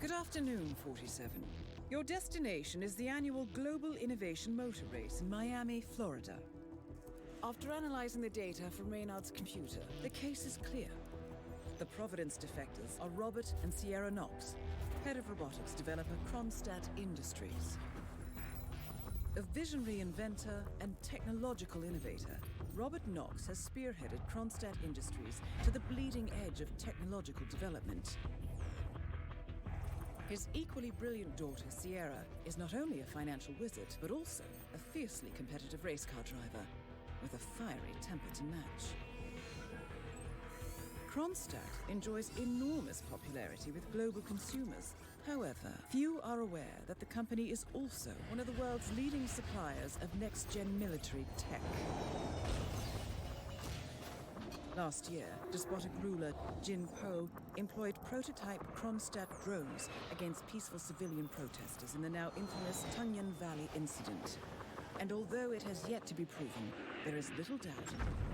Good afternoon, 47. Your destination is the annual Global Innovation Motor Race in Miami, Florida. After analyzing the data from Reynard's computer, the case is clear. The Providence defectors are Robert and Sierra Knox, head of robotics developer Kronstadt Industries. A visionary inventor and technological innovator, Robert Knox has spearheaded Kronstadt Industries to the bleeding edge of technological development. His equally brilliant daughter, Sierra, is not only a financial wizard, but also a fiercely competitive race car driver, with a fiery temper to match. Kronstadt enjoys enormous popularity with global consumers. However, few are aware that the company is also one of the world's leading suppliers of next-gen military tech. Last year, despotic ruler Jin Po employed prototype Kronstadt drones against peaceful civilian protesters in the now infamous Tungan Valley incident. And although it has yet to be proven, there is little doubt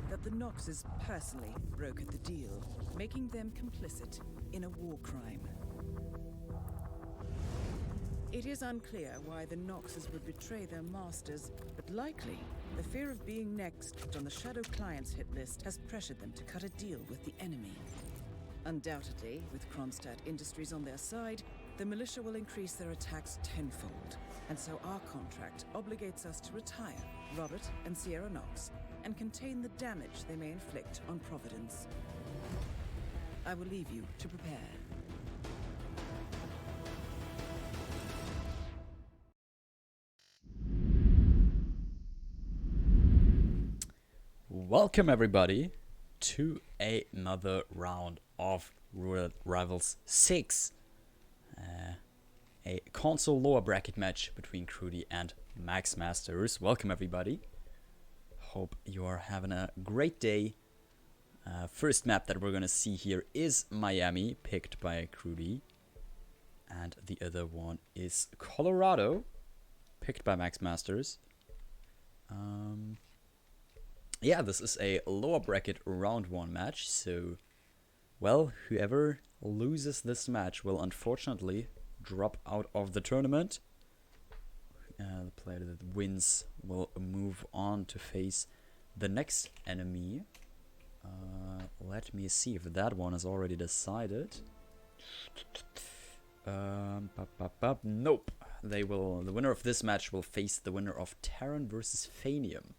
that the Knoxes personally brokered the deal, making them complicit in a war crime. It is unclear why the Knoxes would betray their masters, but likely the fear of being next on the Shadow Clients hit list has pressured them to cut a deal with the enemy. Undoubtedly, with Kronstadt Industries on their side, the militia will increase their attacks tenfold, and so our contract obligates us to retire Robert and Sierra Knox and contain the damage they may inflict on Providence. I will leave you to prepare. Welcome everybody to another round of Roulette Rivals 6. A console lower bracket match between Crewdy and MaxMasters. Welcome everybody. Hope you are having a great day. First map that we're gonna see here is Miami, picked by Crewdy. And the other one is Colorado, picked by MaxMasters. Yeah, this is a lower bracket round 1 match, so, well, whoever loses this match will unfortunately drop out of the tournament. The player that wins will move on to face the next enemy. Let me see if that one is already decided. Nope. The winner of this match will face the winner of Terran versus Fanium.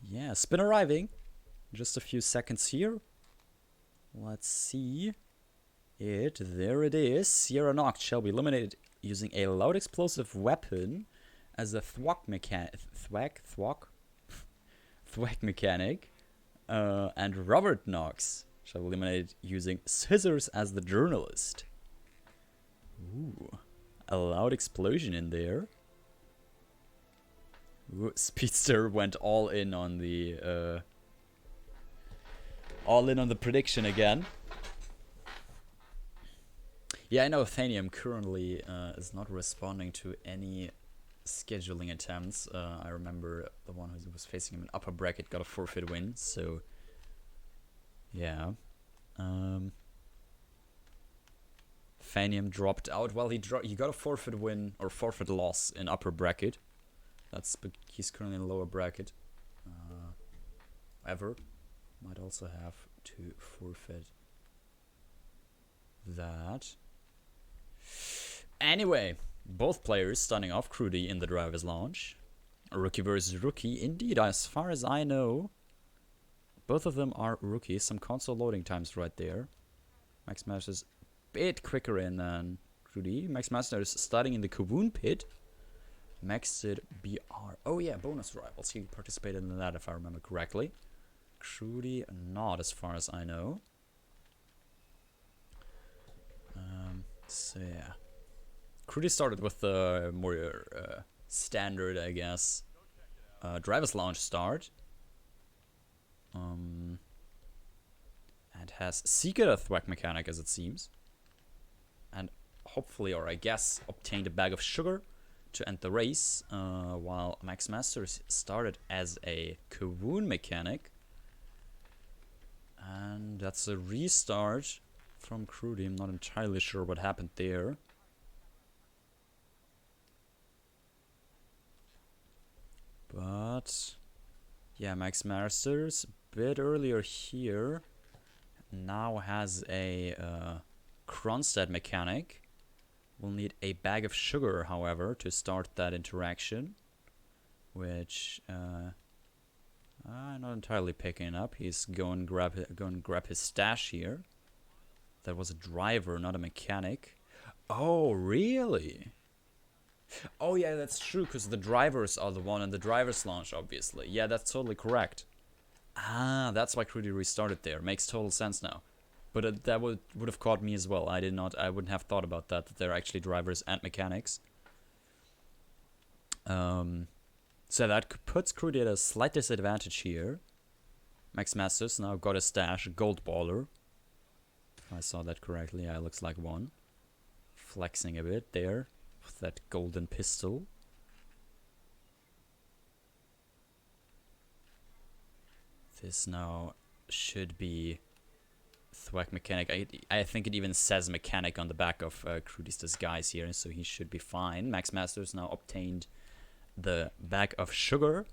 Yeah, spin arriving. Just a few seconds here. Let's see it. There it is. Sierra Knox shall be eliminated using a loud explosive weapon as a thwack mechanic. And Robert Knox shall be eliminated using scissors as the journalist. Ooh, a loud explosion in there. Ooh, Speedster went all in on the prediction again. Yeah, I know Thanium currently is not responding to any scheduling attempts. I remember the one who was facing him in upper bracket got a forfeit win, so yeah. Thanium dropped out. Well, he got a forfeit win or forfeit loss in upper bracket. He's currently in lower bracket. However, might also have to forfeit that. Anyway, both players starting off Crewdy in the driver's lounge. Rookie versus rookie. Indeed, as far as I know, both of them are rookies. Some console loading times right there. MaxMasters a bit quicker in than Crewdy. MaxMasters starting in the Kavoon pit. Maxed BR. Oh yeah, bonus rivals. He participated in that if I remember correctly. Crewdy not as far as I know. So yeah. Crewdy started with the more standard, I guess, driver's lounge start. And has seeked a thwack mechanic as it seems. And hopefully, or I guess, obtained a bag of sugar to end the race, while MaxMasters started as a Kavoon mechanic. And that's a restart from Crewdy. I'm not entirely sure what happened there. But yeah, MaxMasters a bit earlier here now has a Kronstadt mechanic. We'll need a bag of sugar, however, to start that interaction, which I'm not entirely picking up. He's going to grab his stash here. That was a driver, not a mechanic. Oh, really? Oh yeah, that's true, because the drivers are the one in the driver's lounge, obviously. Yeah, that's totally correct. Ah, that's why Crewdy restarted there. Makes total sense now. But that would have caught me as well. I wouldn't have thought about that they're actually drivers and mechanics. So that puts Crewdy at a slight disadvantage here. MaxMasters now got a stash, a gold baller. If I saw that correctly, yeah, it looks like one. Flexing a bit there with that golden pistol. This now should be Thwack mechanic. I think it even says mechanic on the back of Crewdy's disguise here, so he should be fine. MaxMasters now obtained the bag of sugar.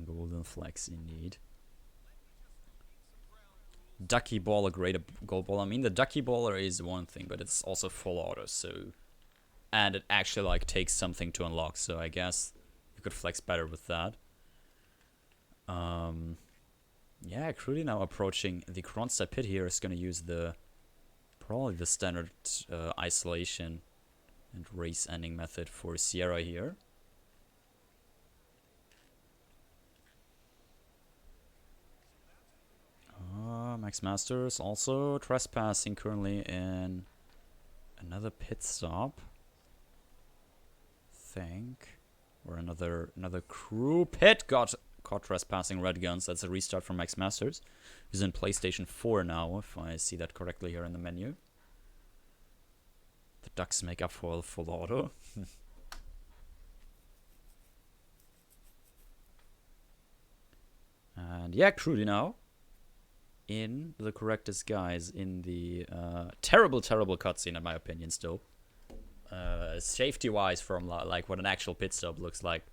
Golden flex indeed. Ducky ball, a great gold ball. I mean, the ducky baller is one thing, but it's also full auto, so... And it actually, like, takes something to unlock, so I guess you could flex better with that. Yeah, Crewdy now approaching the Kronstadt pit here is going to use probably the standard isolation and race ending method for Sierra here. MaxMasters also trespassing currently in another pit stop. Or another crew pit got caught trespassing red guns. That's a restart from MaxMasters. He's in PlayStation 4 now, if I see that correctly here in the menu. The Ducks make up for full auto. And yeah, Crewdy now in the correct disguise in the terrible cutscene in my opinion still. Safety-wise from like what an actual pit stop looks like.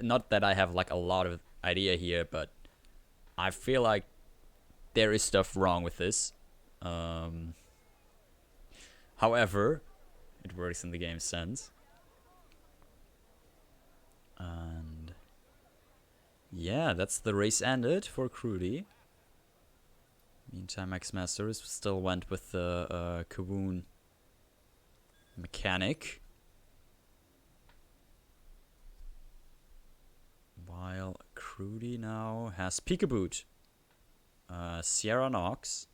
Not that I have like a lot of idea here, but I feel like there is stuff wrong with this. However, it works in the game's sense. And yeah, that's the race ended for Crewdy. Meantime, MaxMasters still went with the Kawoon mechanic. While Crewdy now has Peekaboot. Sierra Knox.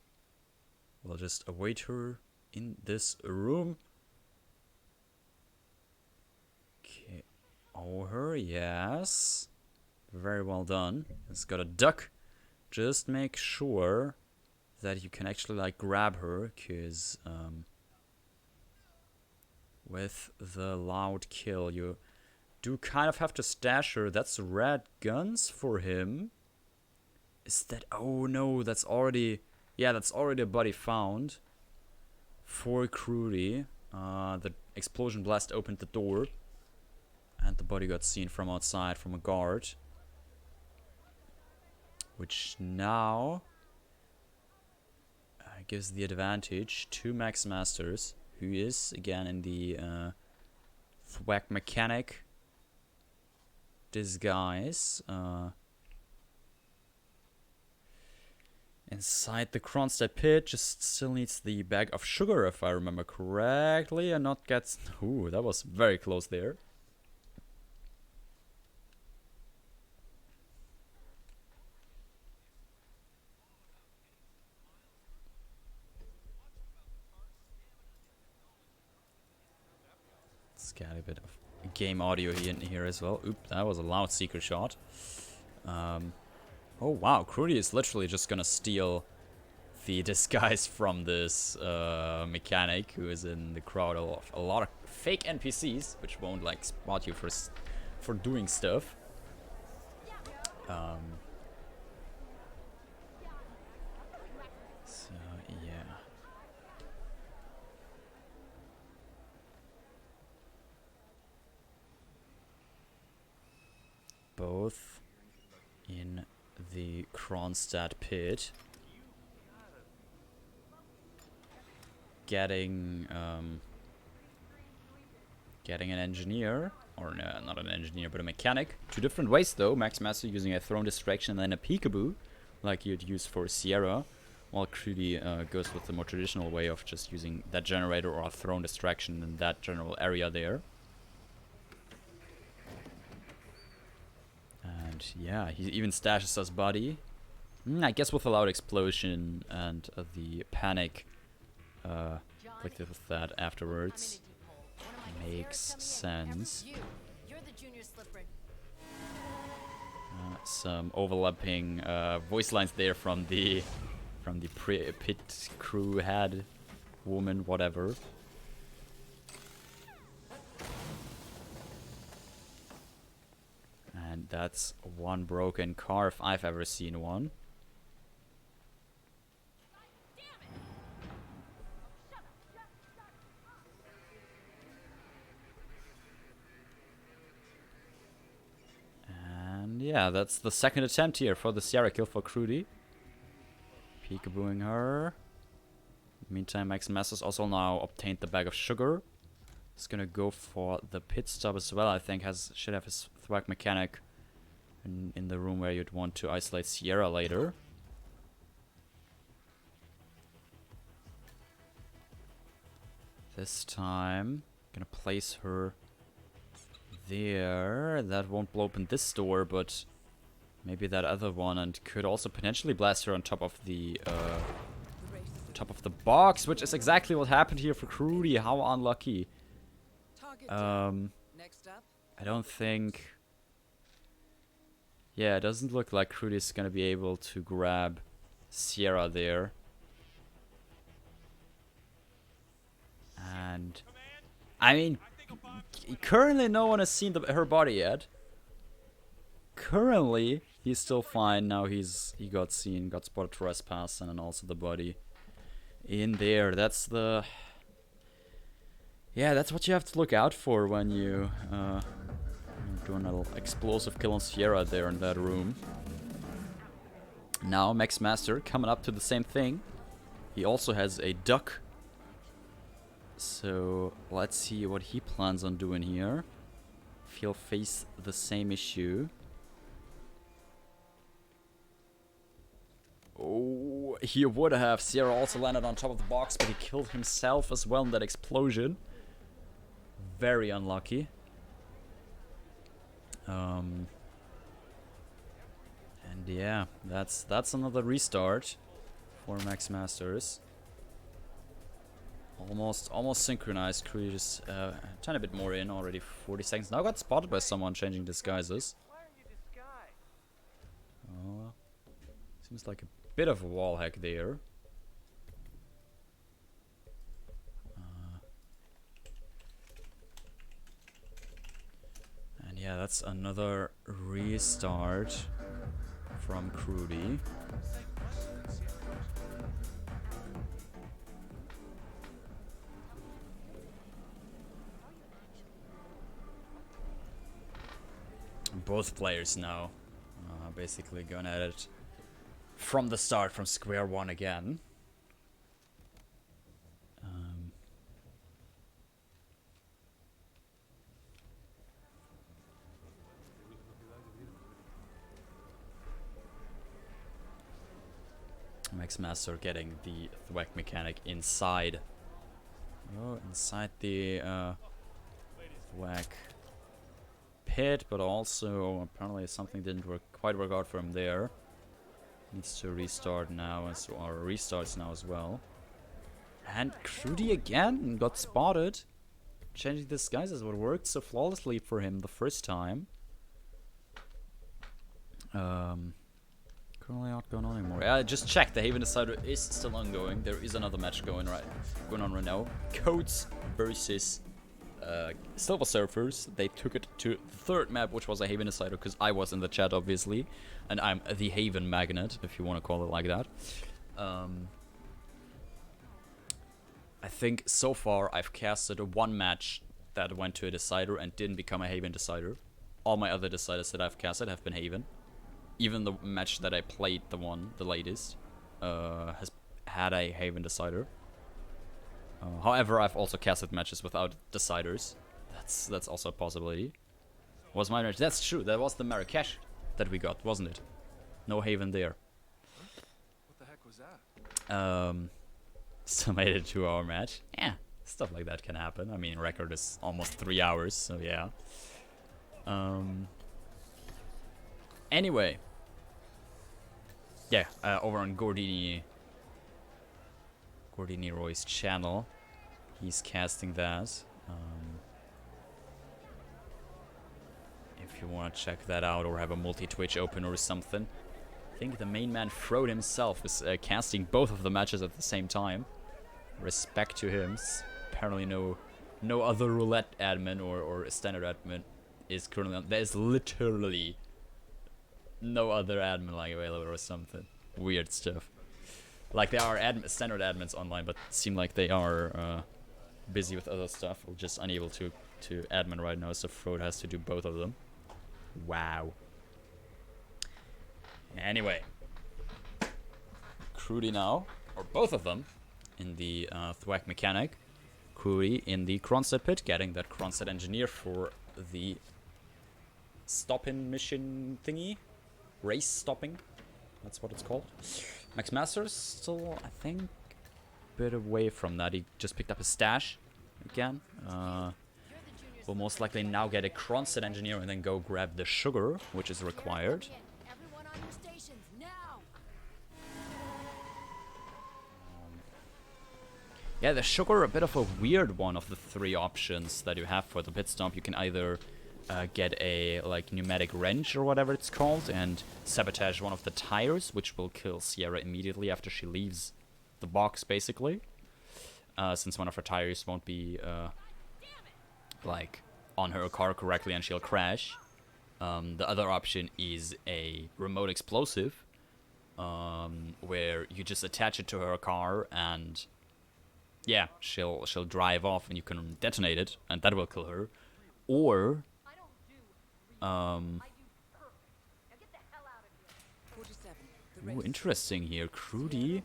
We'll just await her in this room. Okay. Oh, her, yes. Very well done. It's got a duck. Just make sure that you can actually like grab her, because with the loud kill you do kind of have to stash her. That's red guns for him. Is that... Oh no, that's already... Yeah, that's already a body found for Crewdy. The explosion blast opened the door and the body got seen from outside from a guard, which now gives the advantage to MaxMasters, who is again in the Thwack mechanic disguise. Inside the Kronstadt pit, just still needs the bag of sugar, if I remember correctly, and not gets... Ooh, that was very close there. Let's get a bit of game audio here as well. Oop, that was a loud seeker shot. Oh wow, Crewdy is literally just gonna steal the disguise from this mechanic who is in the crowd of a lot of fake NPCs, which won't like spot you for doing stuff. So both in the Kronstadt pit. Getting an engineer, or no, not an engineer, but a mechanic. Two different ways though. MaxMaster using a thrown distraction and then a peekaboo, like you'd use for Sierra, while Crewdy goes with the more traditional way of just using that generator or a thrown distraction in that general area there. And yeah, he even stashes his body. I guess with a loud explosion and the panic afflicted with that afterwards. Makes sense. Some overlapping voice lines there from the pit crew head woman, whatever. And that's one broken car if I've ever seen one. And yeah, that's the second attempt here for the Sierra kill for Crewdy. Peekabooing her. Meantime, MaxMasters also now obtained the bag of sugar. He's gonna go for the pit stop as well. I think should have his thwack mechanic in the room where you'd want to isolate Sierra later. This time, gonna place her there. That won't blow open this door, but maybe that other one, and could also potentially blast her on top of the box, which is exactly what happened here for Crewdy. How unlucky. I don't think. Yeah, it doesn't look like Crewdy's gonna be able to grab Sierra there. And I mean, currently no one has seen her body yet. Currently, he's still fine. Now he got seen, got spotted trespass, and then also the body in there. That's the. Yeah, that's what you have to look out for when you do a little explosive kill on Sierra there in that room. Now MaxMaster coming up to the same thing. He also has a duck. So let's see what he plans on doing here. If he'll face the same issue. Oh, he would have. Sierra also landed on top of the box, but he killed himself as well in that explosion. Very unlucky. And yeah, that's another restart for MaxMasters. Almost synchronized. Crewdy just a tiny bit more in, already 40 seconds. Now got spotted by someone changing disguises. Oh, seems like a bit of a wall hack there. And yeah, that's another restart from Crewdy. Both players now basically going at it from the start, from square one again. MaxMaster getting the thwack mechanic inside. Oh, inside the thwack pit, but also apparently something didn't quite work out for him there. Needs to restart now, or restarts now as well. And Crewdy again got spotted. Changing disguises, what worked so flawlessly for him the first time. Currently not going on anymore. I just checked. The Haven Decider is still ongoing. There is another match going on right now. Codes versus Silver Surfers. They took it to the third map, which was a Haven Decider, because I was in the chat, obviously, and I'm the Haven Magnet, if you want to call it like that. I think so far I've casted one match that went to a Decider and didn't become a Haven Decider. all my other deciders that I've casted have been Haven. Even the match that I played, the latest, has had a Haven decider. However, I've also casted matches without deciders. That's also a possibility. Was my match? That's true. That was the Marrakesh that we got, wasn't it? No Haven there. What the heck was that? Still made it a 2-hour match. Yeah, stuff like that can happen. I mean, record is almost 3 hours, so yeah. Anyway. Yeah, over on Gordini Roy's channel, he's casting that. If you want to check that out or have a multi-Twitch open or something. I think the main man Frode himself is casting both of the matches at the same time. Respect to him. Apparently no other roulette admin or standard admin is currently on. There is literally no other admin like available or something. Weird stuff. Like there are standard admins online, but seem like they are busy with other stuff or just unable to admin right now, so Frode has to do both of them. Wow. Anyway. Crewdy now, or both of them, in the Thwack mechanic. Crewdy in the Kronstadt pit, getting that Kronstadt engineer for the stop-in mission thingy. Race stopping. That's what it's called. MaxMasters still, I think, a bit away from that. He just picked up a stash again. We'll most likely now get a Kronstadt engineer and then go grab the sugar, which is required. Yeah, the sugar, a bit of a weird one of the 3 options that you have for the pit stop. You can either get a like pneumatic wrench or whatever it's called and sabotage one of the tires, which will kill Sierra immediately after she leaves the box, basically. Since one of her tires won't be like on her car correctly and she'll crash. The other option is a remote explosive, where you just attach it to her car and yeah, she'll drive off and you can detonate it and that will kill her. Or ooh, interesting here. Crewdy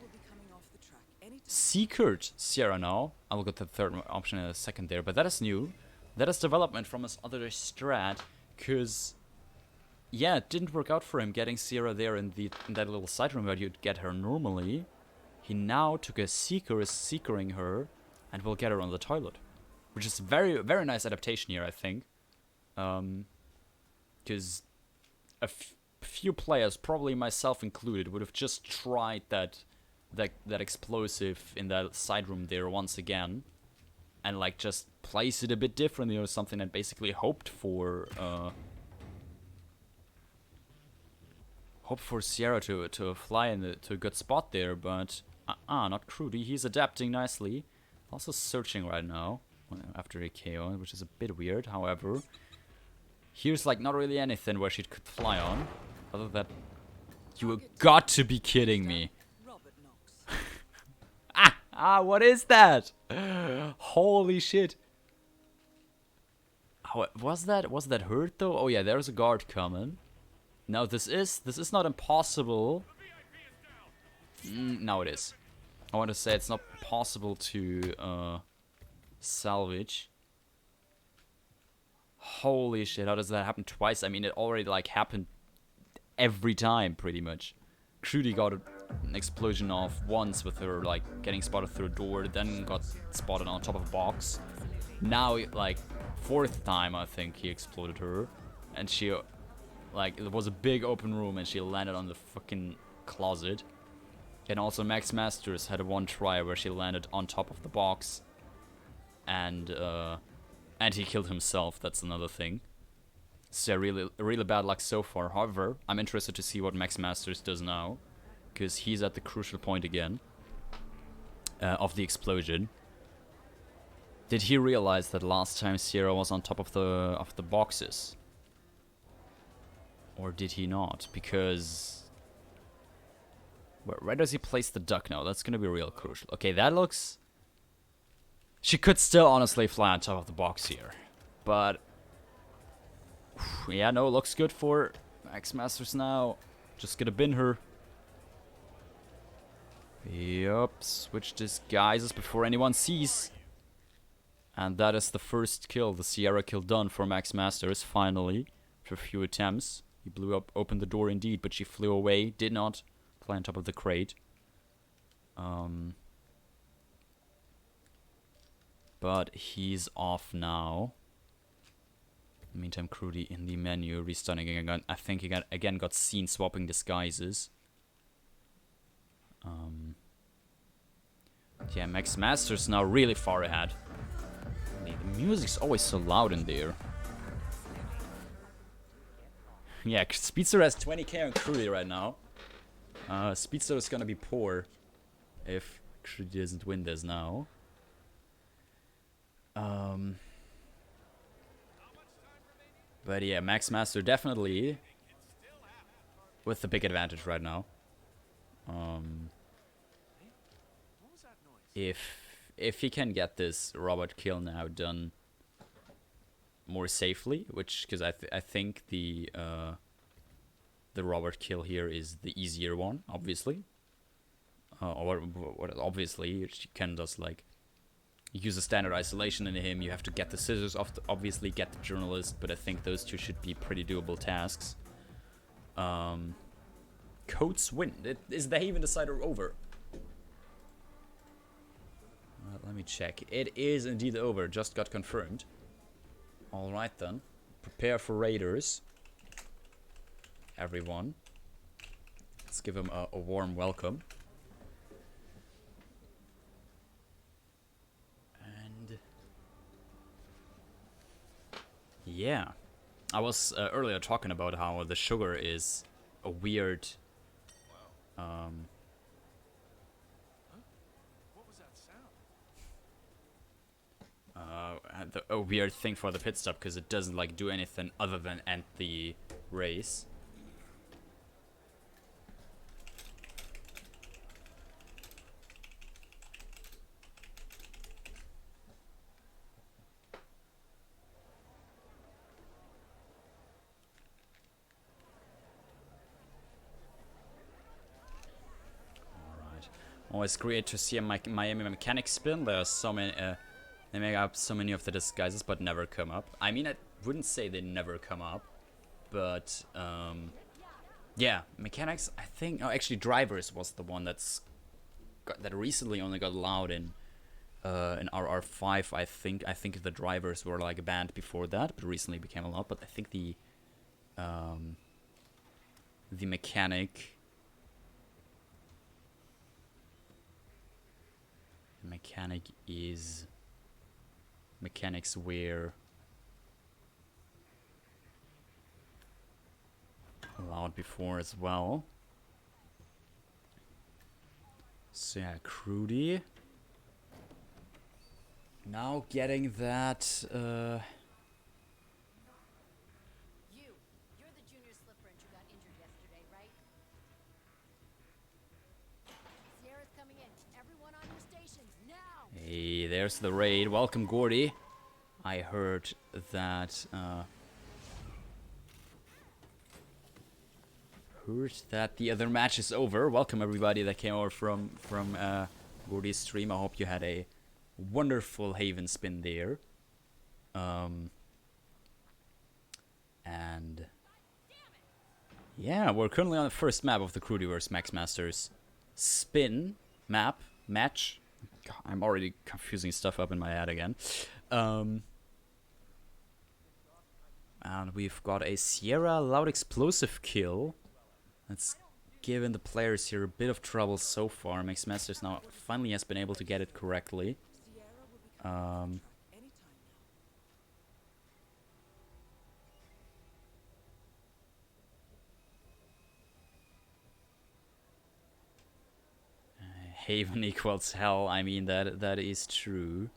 Secured Sierra now. I will get the third option in a second there, but that is new. That is development from his other strat, because yeah, it didn't work out for him getting Sierra there in that little side room where you'd get her normally. He now took a Seeker, is Seekering her, and will get her on the toilet. Which is very, very nice adaptation here, I think. Because a few players, probably myself included, would have just tried that explosive in that side room there once again. And like just place it a bit differently or something and basically hoped for Sierra to fly to a good spot there, but not Crewdy. He's adapting nicely. Also searching right now after a KO, which is a bit weird. However, here's like not really anything where she could fly on. Other than that, you have got to be kidding me. What is that? Holy shit. Was that hurt though? Oh yeah, there's a guard coming. Now this is not impossible. No, it is. I want to say it's not possible to salvage. Holy shit, how does that happen twice? I mean, it already like happened every time pretty much. Crewdy got an explosion off once with her like getting spotted through a door, then got spotted on top of a box. Now like 4th time I think he exploded her, and she like it was a big open room and she landed on the fucking closet. And also MaxMasters had one try where she landed on top of the box, and he killed himself. That's another thing. So really bad luck so far. However, I'm interested to see what MaxMasters does now, because he's at the crucial point again of the explosion. Did he realize that last time Sierra was on top of the boxes, or did he not? Because where does he place the duck now? That's gonna be real crucial. Okay, that looks. She could still honestly fly on top of the box here, but Yeah, no, looks good for MaxMasters now. Just gonna bin her. Yup, switch disguises before anyone sees. And that is the first kill, the Sierra kill done for MaxMasters, finally. After a few attempts. He blew up, opened the door indeed, but she flew away, did not fly on top of the crate. But he's off now. In the meantime, Crewdy in the menu, restunning again. I think he again got seen swapping disguises. Yeah, MaxMasters now really far ahead. The music's always so loud in there. Yeah, Speedster has 20k on Crewdy right now. Speedster is gonna be poor if Crewdy doesn't win this now. But yeah, MaxMaster definitely with the big advantage right now. If he can get this robot kill now done more safely, which because I think the robot kill here is the easier one, obviously. Or obviously you can just like use a standard isolation in him. You have to get the scissors off, obviously get the journalist, but I think those two should be pretty doable tasks. Coats win. Is the Haven Decider over? Let me check. It is indeed over. Just got confirmed. Alright then. Prepare for Raiders. Everyone. Let's give them a warm welcome. And yeah. I was earlier talking about how the sugar is a weird a weird thing for the pit stop because it doesn't like do anything other than end the race. Alright. Always great to see a Miami mechanic spin. There are so many they make up so many of the disguises, but never come up. I mean, I wouldn't say they never come up, but yeah, mechanics. I think. Oh, actually, drivers was the one that recently only got allowed in RR5. I think the drivers were like banned before that, but recently became allowed. But I think the mechanic. Mechanics were allowed before as well. So yeah, Crewdy now getting that You're the junior slip wrench who got injured yesterday, right? Sierra's coming in. Everyone on your stations now. Hey, there's the raid. Welcome, Gordy. I heard that the other match is over. Welcome everybody that came over from Gordy's stream. I hope you had a wonderful Haven spin there. And yeah, we're currently on the first map of the Crewdy vs MaxMasters spin match. God, I'm already confusing stuff up in my head again. And we've got a Sierra loud explosive kill. That's given the players here a bit of trouble so far. MaxMasters now finally has been able to get it correctly. Haven equals hell. I mean, that is true.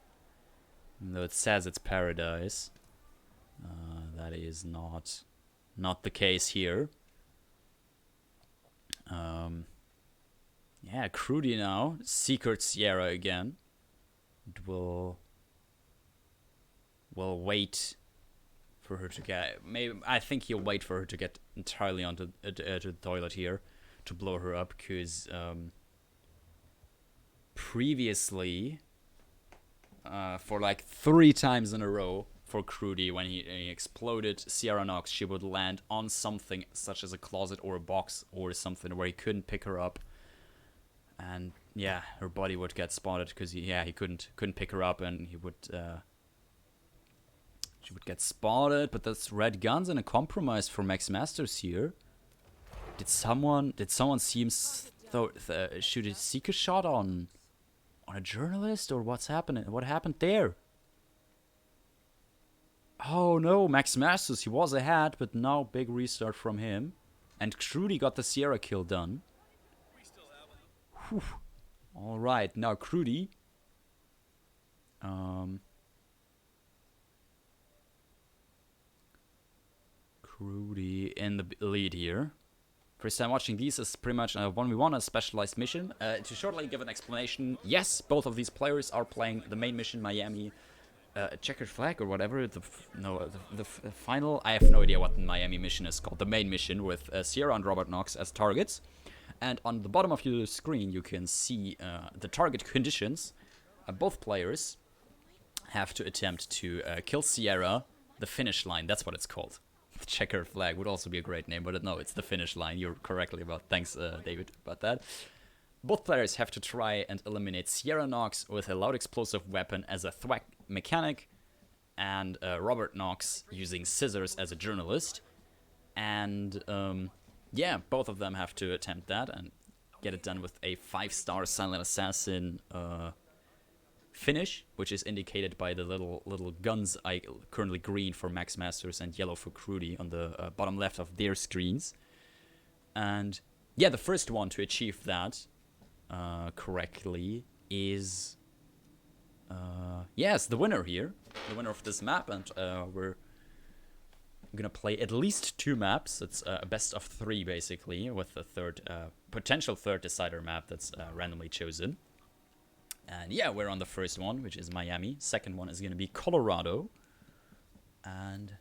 Even though it says it's paradise. That is not the case here. Yeah, Crewdy now. Secret Sierra again. It will wait for her to get. Maybe I think he'll wait for her to get entirely onto to the toilet here to blow her up, because previously, for like 3 times in a row for Crewdy, when he exploded Sierra Nox, she would land on something such as a closet or a box or something where he couldn't pick her up, and yeah, her body would get spotted because he couldn't pick her up, and he would she would get spotted. But that's red guns and a compromise for MaxMasters here. Did someone see him shoot a seeker shot on a journalist, or what's happening? What happened there? Oh no, MaxMasters, he was ahead, but now big restart from him. And Crewdy got the Sierra kill done. Whew. Alright, now Crewdy. Crewdy in the lead here. First time watching these is pretty much a 1v1, a specialized mission. To shortly give an explanation, yes, both of these players are playing the main mission, Miami checkered flag or whatever. The final, I have no idea what the Miami mission is called. The main mission with Sierra and Robert Knox as targets. And on the bottom of your screen, you can see the target conditions. Both players have to attempt to kill Sierra, the finish line. That's what it's called. The checkered flag would also be a great name, but no, it's the finish line. You're correctly about. Thanks, David, about that. Both players have to try and eliminate Sierra Nox with a loud explosive weapon as a thwack mechanic, and Robert Knox using scissors as a journalist. And yeah, both of them have to attempt that and get it done with a 5-star Silent Assassin finish, which is indicated by the little guns, currently green for MaxMasters and yellow for Crewdy on the bottom left of their screens. And yeah, the first one to achieve that correctly is yes, the winner here, the winner of this map. And we're gonna play at least 2 maps. It's a best of 3 basically, with the third potential third decider map that's randomly chosen. And yeah, we're on the first one, which is Miami. Second one is gonna be Colorado. And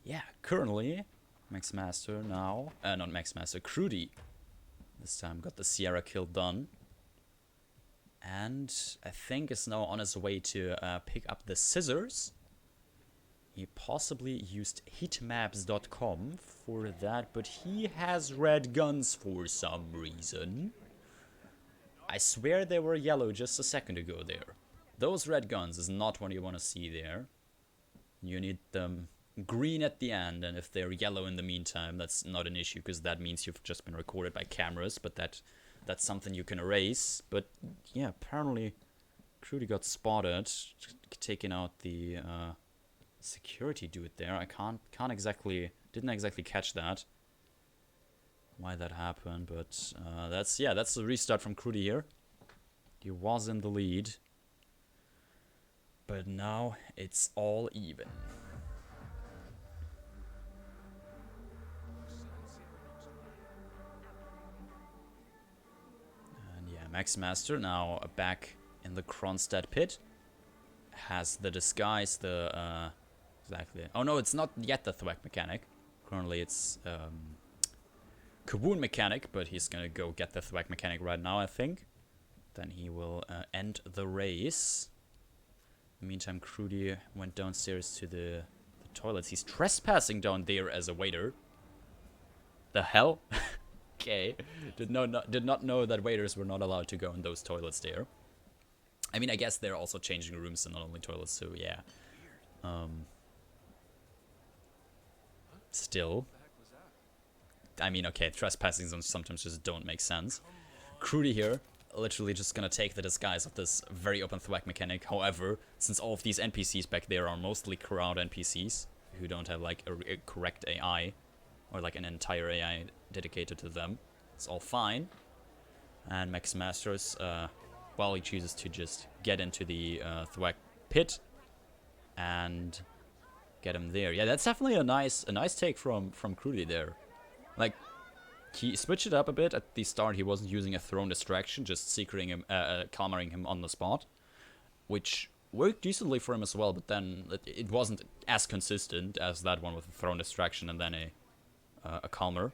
yeah, currently MaxMaster now, not MaxMaster, Crewdy this time got the Sierra kill done, and I think is now on his way to pick up the scissors. He possibly used heatmaps.com for that, but he has red guns for some reason. I swear they were yellow just a second ago there. Those red guns is not what you want to see there. You need them green at the end, and if they're yellow in the meantime, that's not an issue, because that means you've just been recorded by cameras, but that's something you can erase. But yeah, apparently Crewdy got spotted taking out the security dude there. I didn't exactly catch that, why that happened, but that's the restart from Crewdy here. He was in the lead, but now it's all even. And yeah, MaxMaster now back in the Kronstadt pit, has the disguise, exactly. Oh no, it's not yet the thwack mechanic. Currently it's Kaboon mechanic, but he's gonna go get the thwack mechanic right now, I think. Then he will end the race. In the meantime, Crewdy went downstairs to the toilets. He's trespassing down there as a waiter. The hell? Okay. Did not know that waiters were not allowed to go in those toilets there. I mean, I guess they're also changing rooms and not only toilets, so yeah. Still. I mean, okay, trespassing zones sometimes just don't make sense. Crewdy here, literally just gonna take the disguise of this very open thwack mechanic. However, since all of these NPCs back there are mostly crowd NPCs, who don't have like a correct AI, or like an entire AI dedicated to them, it's all fine. And MaxMasters, well, he chooses to just get into the thwack pit and get him there. Yeah, that's definitely a nice take from Crewdy there. Like, he switched it up a bit. At the start, he wasn't using a thrown distraction, just secreting him, calming him on the spot. Which worked decently for him as well, but then it wasn't as consistent as that one with a thrown distraction and then a calmer.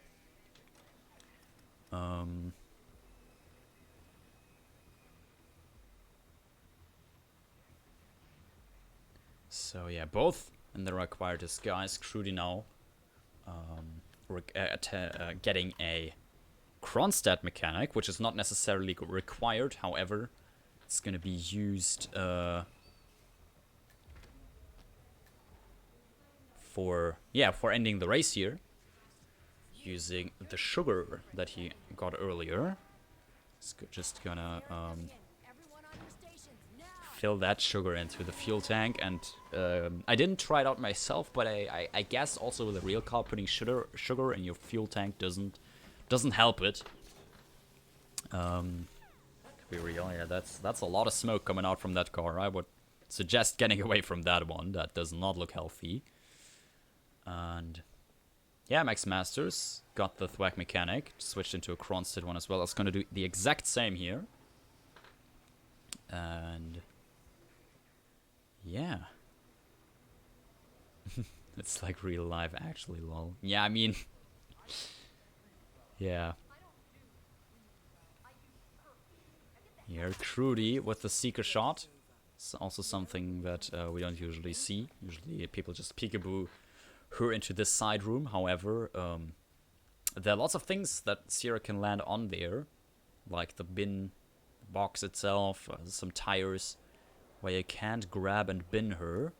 So yeah, both in the required disguise. Crewdy now getting a Kronstadt mechanic, which is not necessarily required. However, it's gonna be used for ending the race here, using the sugar that he got earlier. It's just gonna Everyone on your stations now. fill that sugar into the fuel tank, and I didn't try it out myself, but I guess also with a real car putting sugar in your fuel tank doesn't help it. To be real, yeah, that's a lot of smoke coming out from that car. I would suggest getting away from that one. That does not look healthy. And yeah, MaxMasters got the Thwack mechanic, switched into a Kronstadt one as well. It's gonna do the exact same here. And yeah. It's like real life actually, lol. Yeah, I mean yeah. Here, Crewdy with the seeker shot. It's also something that we don't usually see. Usually people just peekaboo her into this side room. However, there are lots of things that Sierra can land on there, like the bin box itself, some tires where you can't grab and bin her.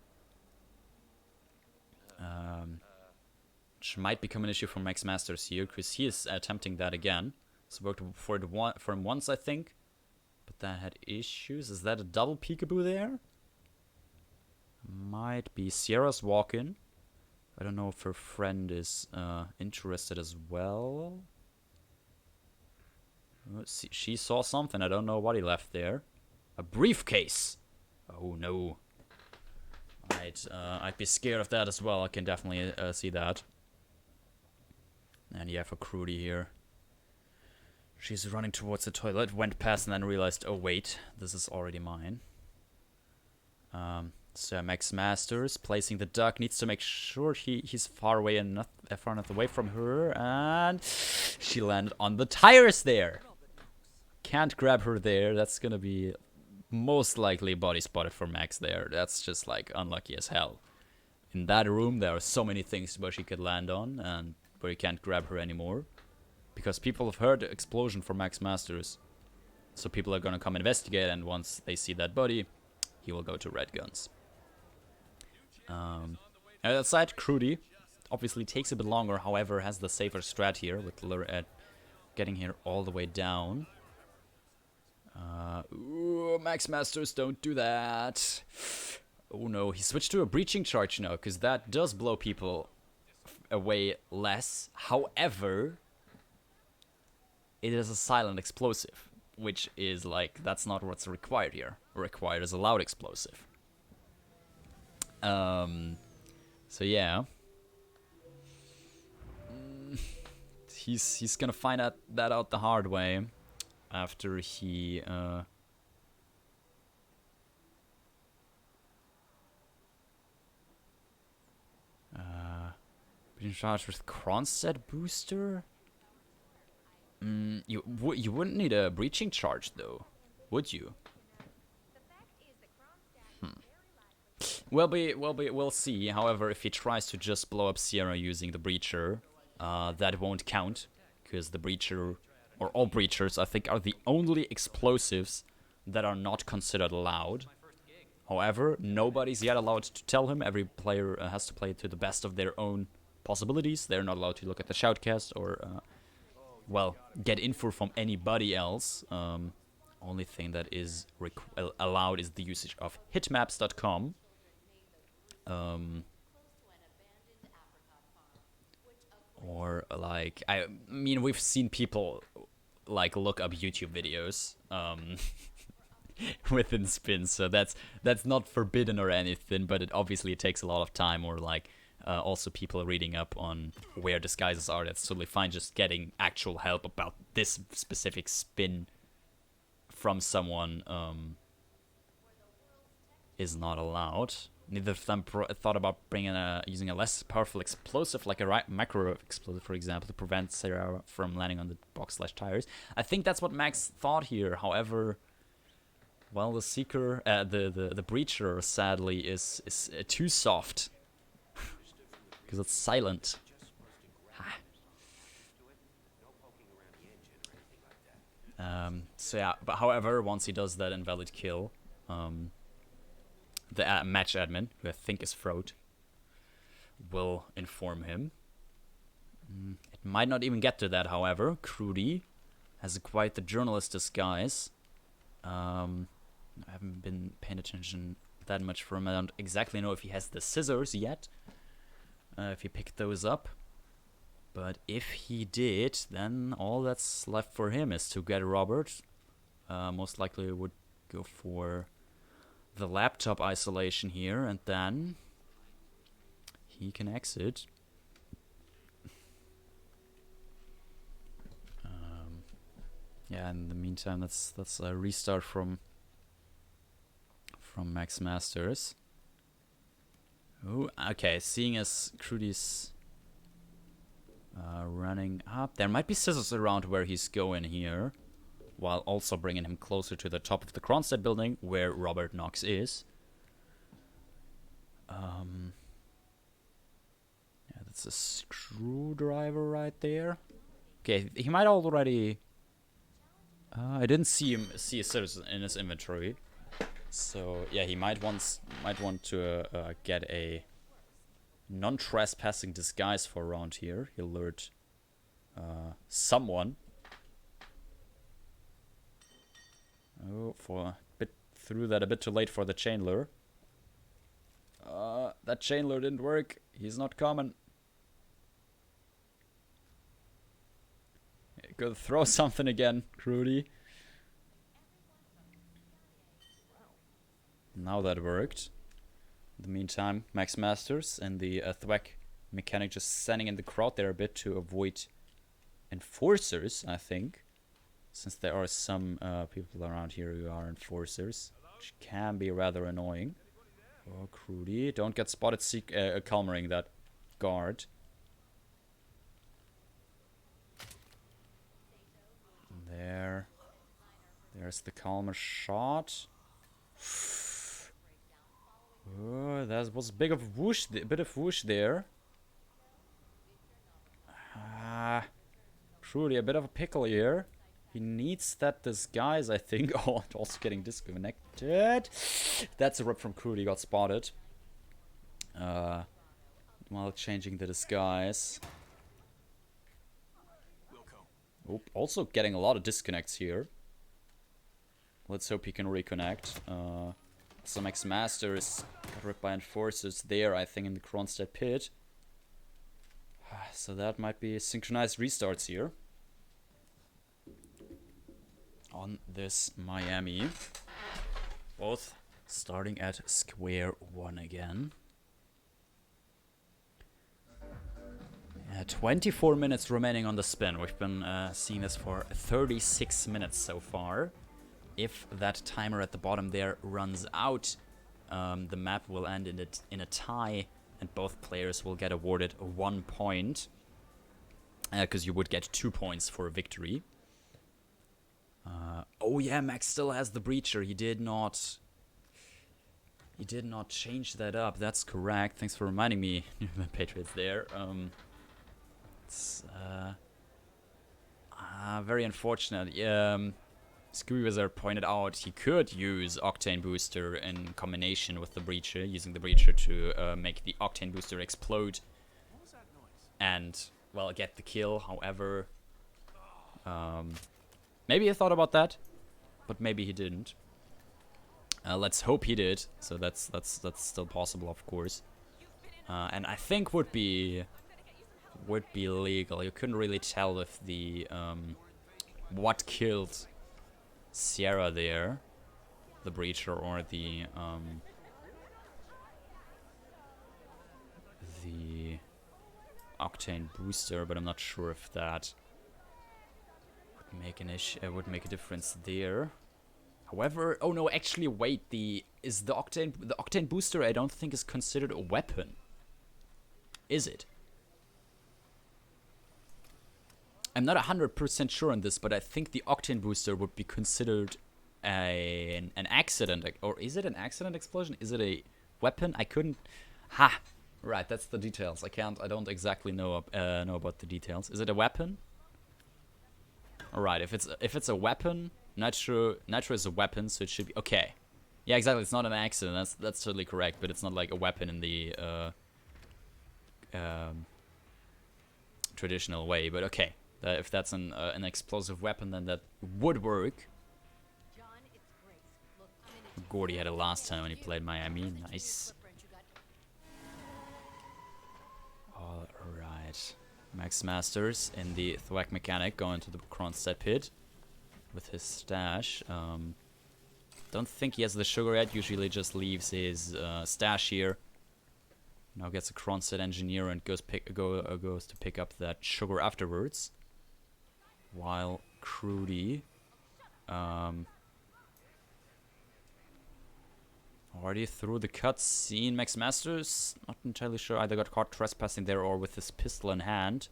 Which might become an issue for MaxMasters here, because he is attempting that again. It's worked for him once, I think, but that had issues. Is that a double peekaboo there? Might be. Sierra's walk-in. I don't know if her friend is interested as well. Let's see. She saw something. I don't know what he left there. A briefcase. Oh no. I'd be scared of that as well. I can definitely see that. And yeah, for Crewdy here. She's running towards the toilet, went past and then realized, oh wait, this is already mine. So MaxMasters placing the duck, needs to make sure he's far enough away from her, and she landed on the tires there. Can't grab her there. That's gonna be most likely body spotted for Max there. That's just like unlucky as hell. In that room there are so many things where she could land on and where you can't grab her anymore, because people have heard the explosion from MaxMasters. So people are gonna come investigate, and once they see that body, he will go to red guns. That side, Crewdy obviously takes a bit longer, however has the safer strat here with Roulette getting here all the way down. Ooh, MaxMasters, don't do that. Oh no, he switched to a breaching charge now, because that does blow people away less. However, it is a silent explosive, which is like, that's not what's required here. Required is a loud explosive. So yeah. He's gonna find that out the hard way after he being charged with Kronstadt booster. You wouldn't need a breaching charge though, would you? We'll see. However, if he tries to just blow up Sierra using the breacher, that won't count, because the breacher, or all breachers, I think, are the only explosives that are not considered allowed. However, nobody's yet allowed to tell him. Every player has to play to the best of their own possibilities. They're not allowed to look at the shoutcast or, well, get info from anybody else. Only thing that is allowed is the usage of hitmaps.com. Or like, I mean, we've seen people like look up YouTube videos within spins, so that's not forbidden or anything, but it obviously takes a lot of time, or like also people reading up on where disguises are. That's totally fine. Just getting actual help about this specific spin from someone is not allowed. Neither of them thought about using a less powerful explosive, like a micro explosive, for example, to prevent Sarah from landing on the box/tires. I think that's what Max thought here. However, well, the Seeker, the Breacher, sadly, is too soft because it's silent. So yeah, but however, once he does that invalid kill, the match admin, who I think is Frode, will inform him. It might not even get to that, however. Crewdy has quite the journalist disguise. I haven't been paying attention that much for him. I don't exactly know if he has the scissors yet, if he picked those up. But if he did, then all that's left for him is to get Robert. Most likely would go for the laptop isolation here, and then he can exit. Yeah, in the meantime, that's a restart from MaxMasters. Oh, okay. Seeing as Crewdy's running up, there might be scissors around where he's going here, while also bringing him closer to the top of the Kronstadt building, where Robert Knox is. Yeah, that's a screwdriver right there. Okay, he might already... I didn't see a scissors in his inventory, so yeah, he might want to get a non-trespassing disguise for around here. He'll alert someone. Oh, threw that a bit too late for the Chandler. That Chandler didn't work. He's not coming. Go throw something again, Crewdy. Now that worked. In the meantime, MaxMasters and the Thwack mechanic just standing in the crowd there a bit to avoid enforcers, I think. Since there are some people around here who are enforcers, which can be rather annoying. Oh, Crewdy, don't get spotted calmering that guard. There's the calmer shot. Oh, that was a bit of whoosh there. Truly a bit of a pickle here. He needs that disguise, I think. Oh, and also getting disconnected. That's a rip from Crewdy, got spotted. While changing the disguise. Oh, also getting a lot of disconnects here. Let's hope he can reconnect. Some MaxMasters got ripped by enforcers there, I think, in the Kronstadt pit. So that might be synchronized restarts here. On this Miami. Both starting at square one again. 24 minutes remaining on the spin. We've been seeing this for 36 minutes so far. If that timer at the bottom there runs out, the map will end in a tie, and both players will get awarded 1 point, because you would get 2 points for a victory. Oh yeah, Max still has the breacher. He did not change that up. That's correct. Thanks for reminding me, the Patriots there. It's very unfortunate. Screwy Wizard pointed out he could use Octane Booster in combination with the Breacher, using the Breacher to make the Octane Booster explode and, well, get the kill. However, maybe he thought about that, but maybe he didn't. Let's hope he did. So that's still possible, of course. And I think would be legal. You couldn't really tell if the what killed Sierra there, the Breacher or the Octane Booster, but I'm not sure if that would make an issue. Would make a difference there. However, oh no, actually wait, the octane booster I don't think is considered a weapon. Is it? I'm not 100% sure on this, but I think the octane booster would be considered an accident, or is it an accident explosion? Is it a weapon? I couldn't. Ha! Right, that's the details. I don't exactly know about the details. Is it a weapon? All right, if it's a weapon, nitro is a weapon, so it should be okay. Yeah, exactly. It's not an accident. That's totally correct, but it's not like a weapon in the traditional way. But okay, if that's an explosive weapon, then that would work. John, it's Grace. Look, I'm in a Gordy had it last time when he played Miami. Nice. slipper and you got Alright. MaxMasters in the Thwack Mechanic going to the Kronstadt pit with his stash. Don't think he has the sugar yet. Usually just leaves his stash here. Now gets a Kronstadt engineer and goes to pick up that sugar afterwards. While Crewdy already through the cutscene. MaxMasters, not entirely sure, either got caught trespassing there or with his pistol in hand.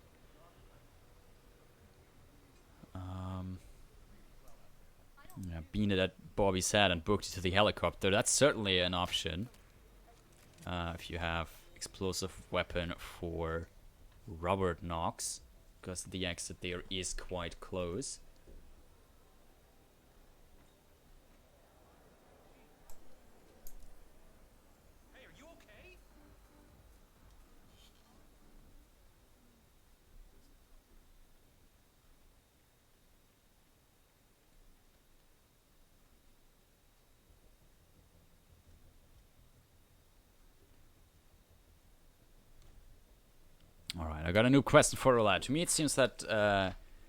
Yeah, beamed it at Bobby's head and booked it to the helicopter. That's certainly an option. If you have explosive weapon for Robert Knox, because the exit there is quite close. Alright, I got a new question for Roulette. To me, it seems that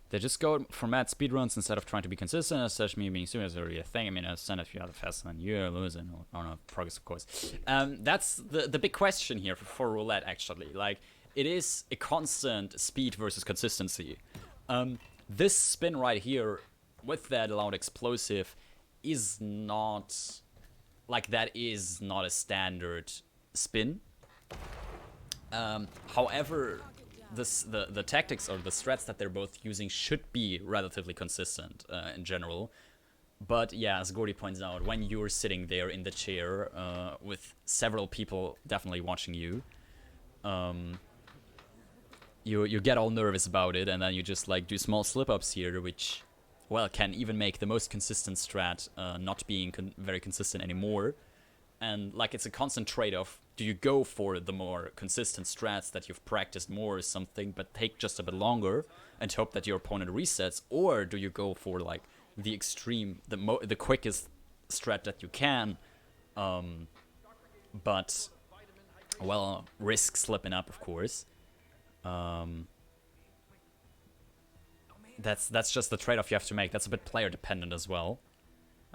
they just go for mad speedruns instead of trying to be consistent. As such, me being serious is already a thing. I mean, I understand if you have faster than you're losing. Or no, progress, of course. That's the big question here for Roulette, actually. Like, it is a constant speed versus consistency. This spin right here, with that loud explosive, is not... Like, that is not a standard spin. However, the tactics or the strats that they're both using should be relatively consistent in general. But yeah, as Gordy points out, when you're sitting there in the chair with several people definitely watching you, you get all nervous about it, and then you just like do small slip-ups here, which, well, can even make the most consistent strat not being very consistent anymore. And like, it's a constant trade-off. Do you go for the more consistent strats that you've practiced more or something, but take just a bit longer and hope that your opponent resets? Or do you go for like the extreme, the quickest strat that you can, but, well, risk slipping up, of course. That's just the trade-off you have to make. That's a bit player dependent as well.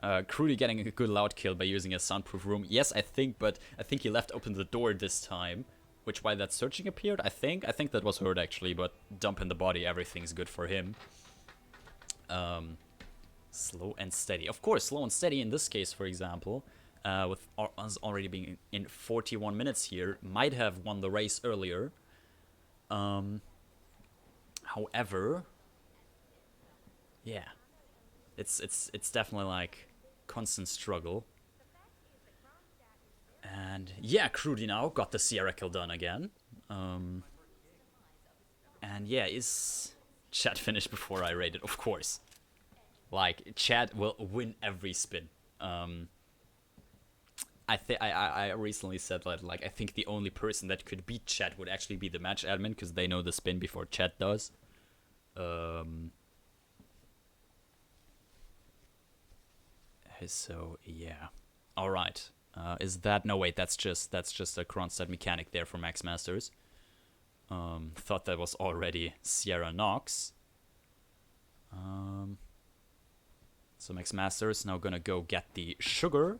Crewdy getting a good loud kill by using a soundproof room. Yes, I think, but I think he left open the door this time, which why that searching appeared, I think that was heard actually, but dump in the body, everything's good for him. Slow and steady. Of course, slow and steady in this case, for example, with us already being in 41 minutes here, might have won the race earlier. However, yeah, it's definitely like constant struggle. And yeah, Crewdy now got the Sierra kill done again. And yeah, is Chad finished before I rated? Of course. Like, Chad will win every spin. I recently said that, like, I think the only person that could beat Chad would actually be the match admin, because they know the spin before Chad does. So yeah, all right. Is that no wait? That's just a Kronstadt mechanic there for MaxMasters. Thought that was already Sierra Knox. So MaxMasters now gonna go get the sugar.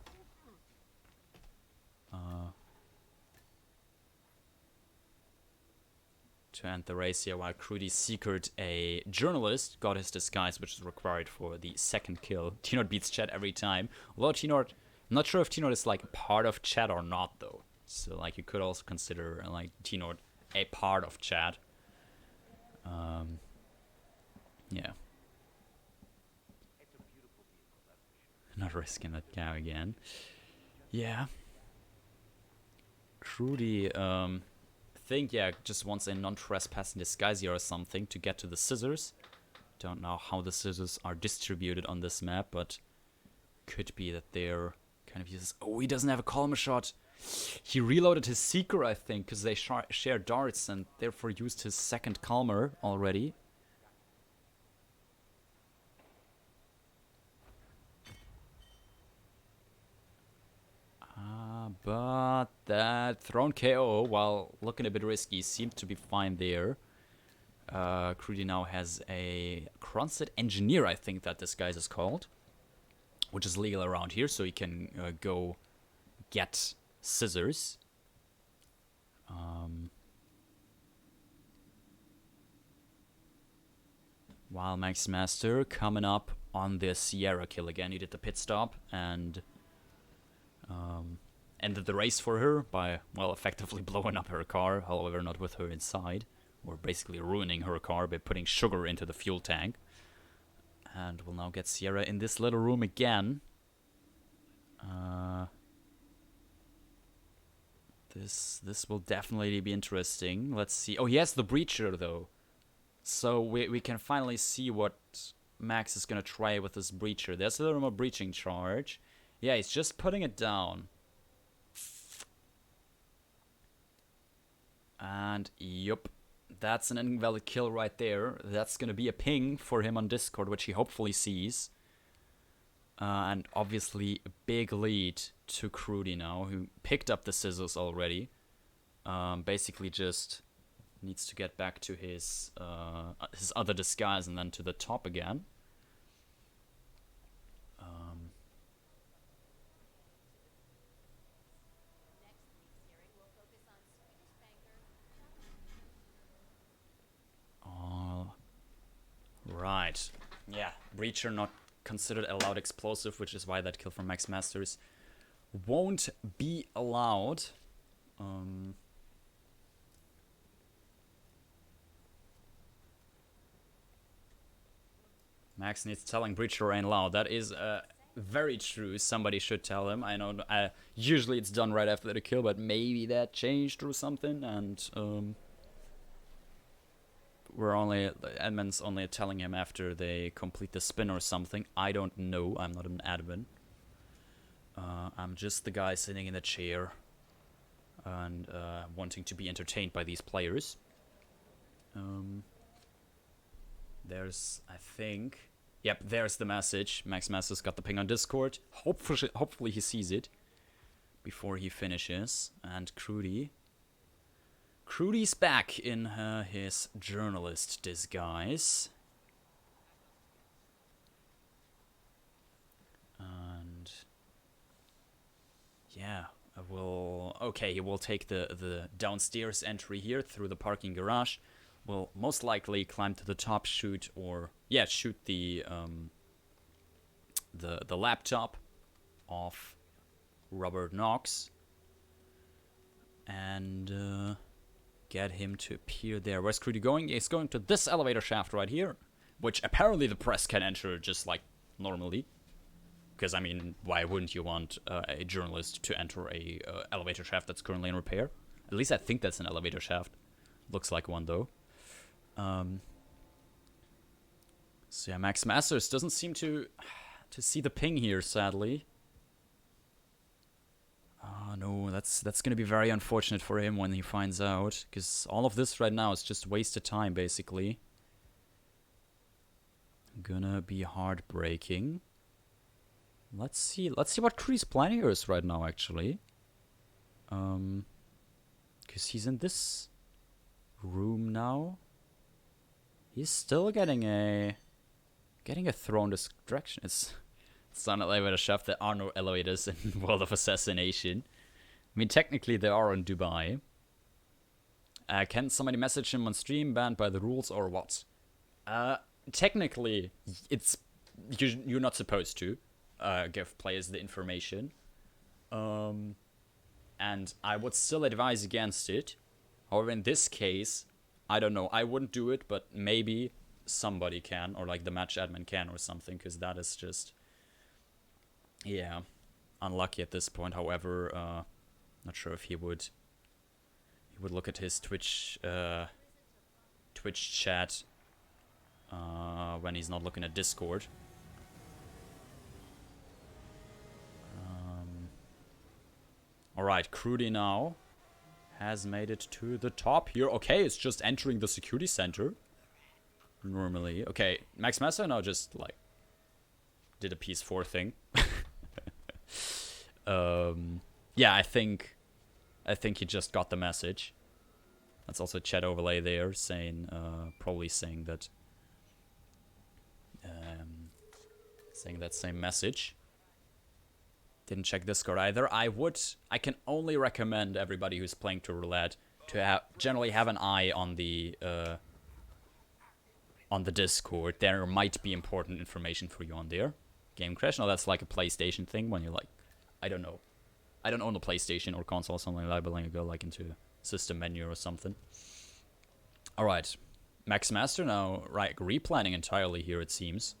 to end the race here, while Crewdy secured a journalist, got his disguise, which is required for the second kill. T-Nord beats Chat every time. Although T-Nord, I'm not sure if T-Nord is like part of Chat or not, though. So like you could also consider like T-Nord a part of Chat. Yeah. Not risking that cow again. Yeah. Crewdy, think, yeah, just wants a non-trespassing disguise here or something to get to the scissors. Don't know how the scissors are distributed on this map, but could be that they're kind of uses. Oh, he doesn't have a column shot. He reloaded his Seeker, I think, because they share darts and therefore used his second Calmer already. But that thrown KO, while looking a bit risky, seemed to be fine there. Crewdy now has a Kronstedt Engineer, I think that this guy is called, which is legal around here, so he can go get scissors. While MaxMaster coming up on the Sierra kill again. He did the pit stop and ended the race for her by, well, effectively blowing up her car, however not with her inside, or basically ruining her car by putting sugar into the fuel tank. And we'll now get Sierra in this little room again. This will definitely be interesting. Let's see. Oh, he has the breacher though, so we can finally see what Max is gonna try with this breacher. There's a little more breaching charge. Yeah, he's just putting it down. And yup, that's an invalid kill right there. That's gonna be a ping for him on Discord, which he hopefully sees. And obviously a big lead to Crewdy now, who picked up the scissors already. Basically just needs to get back to his other disguise and then to the top again. Right. Yeah, breacher not considered a loud explosive, which is why that kill from MaxMasters won't be allowed. Max needs telling breacher ain't loud. That is very true. Somebody should tell him. I know. Usually it's done right after the kill, but maybe that changed or something, and admin's only telling him after they complete the spin or something. I don't know. I'm not an admin. I'm just the guy sitting in the chair and wanting to be entertained by these players. There's, I think... Yep, there's the message. MaxMasters got the ping on Discord. Hopefully he sees it before he finishes. And Crewdy's back in his journalist disguise. And... yeah, okay, he will take the downstairs entry here through the parking garage. Will most likely climb to the top, shoot the laptop of Robert Knox, and get him to appear there. Where's Crewdy going? He's going to this elevator shaft right here, which apparently the press can enter just like normally. Because, I mean, why wouldn't you want a journalist to enter a elevator shaft that's currently in repair? At least I think that's an elevator shaft. Looks like one, though. So, yeah, MaxMasters doesn't seem to see the ping here, sadly. Oh, no, that's going to be very unfortunate for him when he finds out. Because all of this right now is just wasted time, basically. Gonna be heartbreaking. Let's see what Crewdy's planning is right now, actually. Because he's in this room now. He's still getting a thrown distraction. It's not an elevator shaft. There are no elevators in World of Assassination. I mean, technically there are in Dubai. Can somebody message him on stream, banned by the rules or what? Technically, you're not supposed to give players the information. And I would still advise against it. However, in this case, I don't know. I wouldn't do it, but maybe somebody can, or like the match admin can or something, because that is just, yeah, unlucky at this point. However, not sure if he would look at his Twitch chat when he's not looking at Discord. Alright, Crewdy now has made it to the top here. Okay, it's just entering the security center. Normally. Okay, MaxMasters now just, like, did a Piece 4 thing. Yeah, I think he just got the message. That's also a chat overlay there saying, probably saying that, saying that same message. Didn't check Discord either. I can only recommend everybody who's playing to Roulette to generally have an eye on the Discord. There might be important information for you on there. Game crash? No, that's like a PlayStation thing when you're like, I don't know. I don't own a PlayStation or console or something like that, but then you go like into system menu or something. Alright. MaxMaster now, right, replanning entirely here it seems.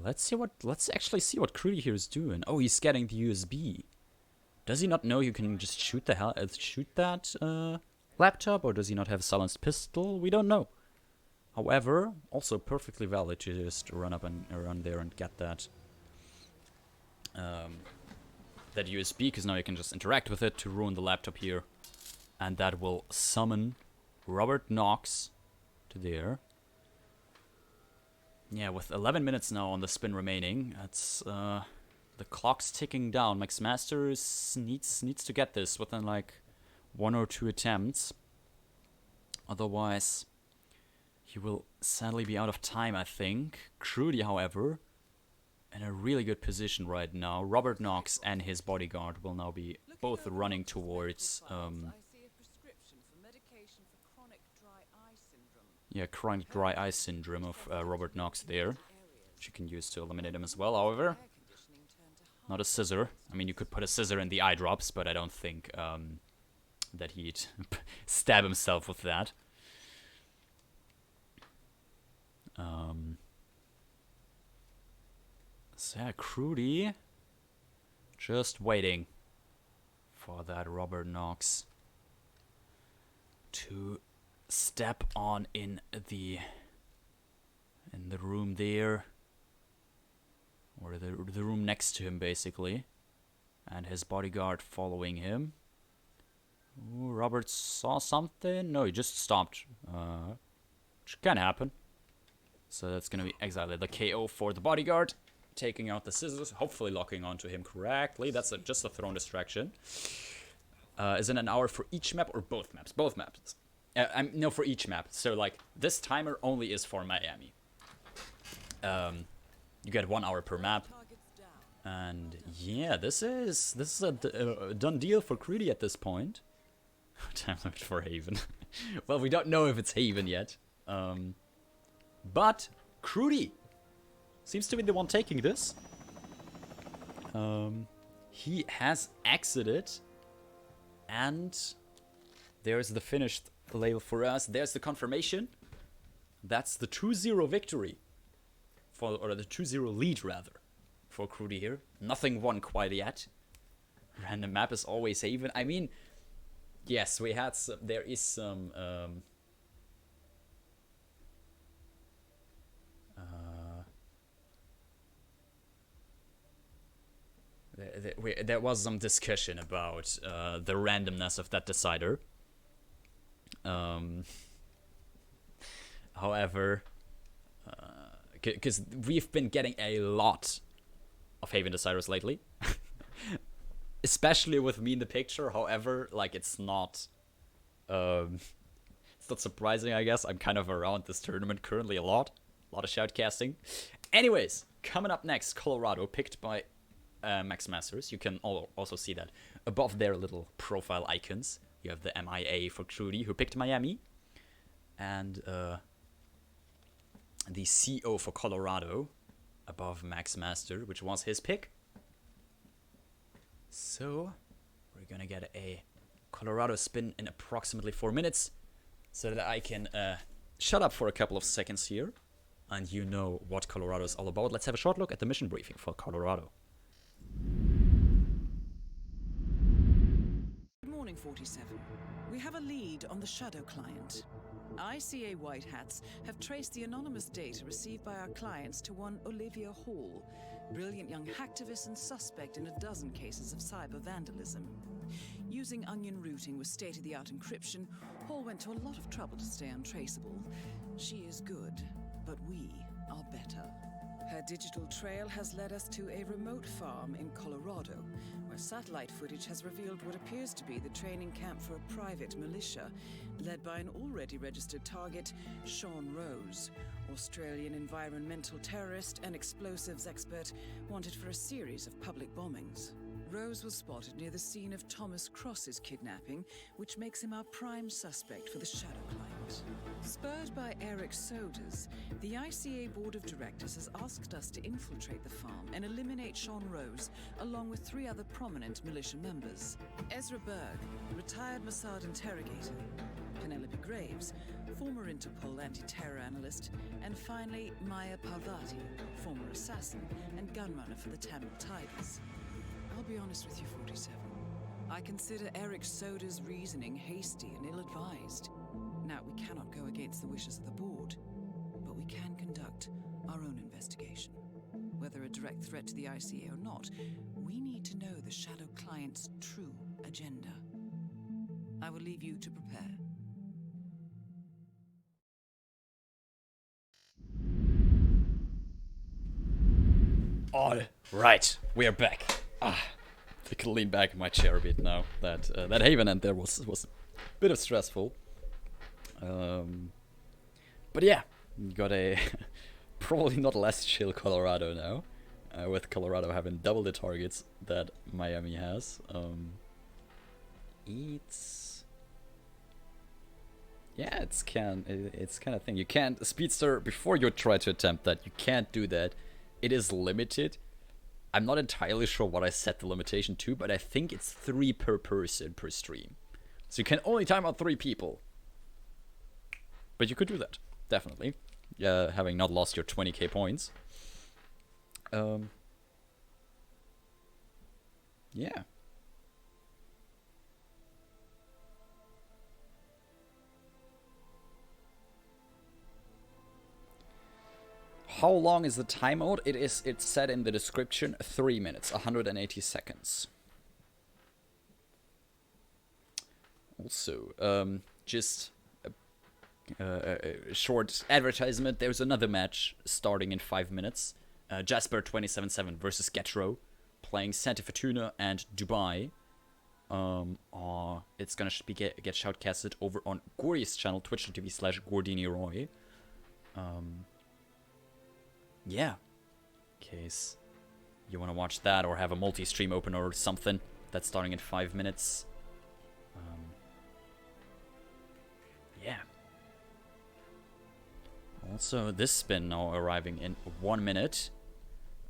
Let's actually see what Crewdy here is doing. Oh, he's getting the USB. Does he not know you can just shoot that laptop, or does he not have a silenced pistol? We don't know. However, also perfectly valid to just run up and around there and get that that USB, because now you can just interact with it to ruin the laptop here, and that will summon Robert Knox to there. Yeah, with 11 minutes now on the spin remaining, that's the clock's ticking down. MaxMasters needs to get this within like 1 or 2 attempts. Otherwise, he will sadly be out of time, I think. Crewdy, however, in a really good position right now. Robert Knox and his bodyguard will now be both running towards chronic dry eye syndrome of Robert Knox there, which you can use to eliminate him as well. However, not a scissor. I mean, you could put a scissor in the eye drops, but I don't think that he'd stab himself with that. So yeah, Crewdy just waiting for that Robert Knox to step on in the room there, or the room next to him basically, and his bodyguard following him. Ooh, Robert saw something. No, he just stopped, which can happen. So that's gonna be exactly the KO for the bodyguard, taking out the scissors, hopefully locking onto him correctly. That's just a thrown distraction. Is it an hour for each map or both maps? Both maps. No, for each map. So, like, this timer only is for Miami. You get 1 hour per map. And, yeah, this is a done deal for Crewdy at this point. Time limit for Haven. Well, we don't know if it's Haven yet. But, Crewdy seems to be the one taking this. He has exited. And there's the finished label for us. There's the confirmation. That's the 2-0 victory. Or the 2-0 lead, rather, for Crewdy here. Nothing won quite yet. Random map is always Haven. I mean, yes, we had some... There is some... there was some discussion about the randomness of that decider. However, because we've been getting a lot of Haven deciders lately, especially with me in the picture. However, like, it's not surprising, I guess. I'm kind of around this tournament currently a lot of shoutcasting. Anyways, coming up next, Colorado, picked by MaxMasters. You can also see that above their little profile icons. You have the MIA for Crewdy, who picked Miami, and the CO for Colorado above MaxMaster, which was his pick. So we're gonna get a Colorado spin in approximately 4 minutes, so that I can shut up for a couple of seconds here, and you know what Colorado is all about. Let's have a short look at the mission briefing for Colorado. Good morning, 47. We have a lead on the Shadow client. ICA White Hats have traced the anonymous data received by our clients to one Olivia Hall, brilliant young hacktivist and suspect in a dozen cases of cyber vandalism. Using onion routing with state-of-the-art encryption, Hall went to a lot of trouble to stay untraceable. She is good, but we are better. Her digital trail has led us to a remote farm in Colorado, where satellite footage has revealed what appears to be the training camp for a private militia, led by an already registered target, Sean Rose, Australian environmental terrorist and explosives expert wanted for a series of public bombings. Rose was spotted near the scene of Thomas Cross's kidnapping, which makes him our prime suspect for the Shadow client. Spurred by Eric Sodas, the ICA Board of Directors has asked us to infiltrate the farm and eliminate Sean Rose, along with 3 other prominent militia members. Ezra Berg, retired Mossad interrogator, Penelope Graves, former Interpol anti-terror analyst, and finally Maya Parvati, former assassin and gunrunner for the Tamil Tigers. I'll be honest with you, 47. I consider Eric Soda's reasoning hasty and ill-advised. Now, we cannot go against the wishes of the board, but we can conduct our own investigation. Whether a direct threat to the ICA or not, we need to know the Shadow client's true agenda. I will leave you to prepare. All right, we are back. I can lean back in my chair a bit now. That Haven end there was a bit of stressful. But yeah, got a probably not less chill Colorado now, with Colorado having double the targets that Miami has. It's kind of thing. You can't speedster before you try to attempt that. You can't do that. It is limited. I'm not entirely sure what I set the limitation to, but I think it's 3 per person per stream. So you can only time out 3 people. But you could do that, definitely. Having not lost your 20k points. Yeah. How long is the timeout? It's said in the description 3 minutes, 180 seconds. Also, just a short advertisement. There's another match starting in 5 minutes. Jasper 277 versus Getro, playing Santa Fortuna and Dubai. It's gonna get shoutcasted over on Gory's channel, twitch.tv/GordiniRoy. Yeah, in case you want to watch that or have a multi-stream open or something. That's starting in 5 minutes. Yeah. Also, this spin now arriving in 1 minute.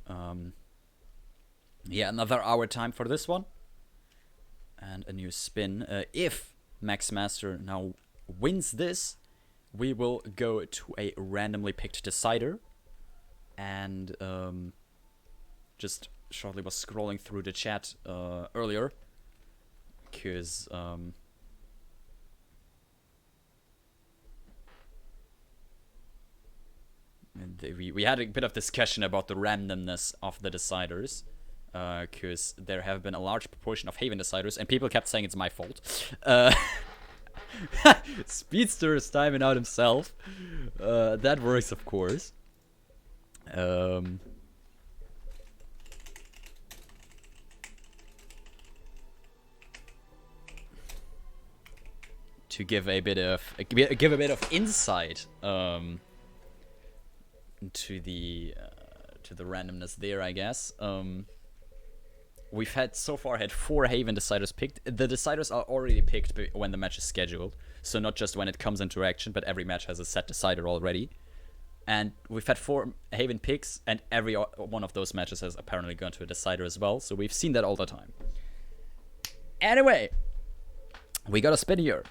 Yeah, another hour time for this one. And a new spin. If MaxMaster now wins this, we will go to a randomly picked decider. And just shortly was scrolling through the chat earlier, because we had a bit of discussion about the randomness of the deciders, because there have been a large proportion of Haven deciders, and people kept saying it's my fault. Speedster is timing out himself. That works, of course. To give a bit of insight to the randomness there, I guess. we've had so far had 4 Haven deciders picked. The deciders are already picked when the match is scheduled, so not just when it comes into action, but every match has a set decider already. And we've had 4 Haven picks, and every one of those matches has apparently gone to a decider as well, so we've seen that all the time. Anyway, we got a spin here.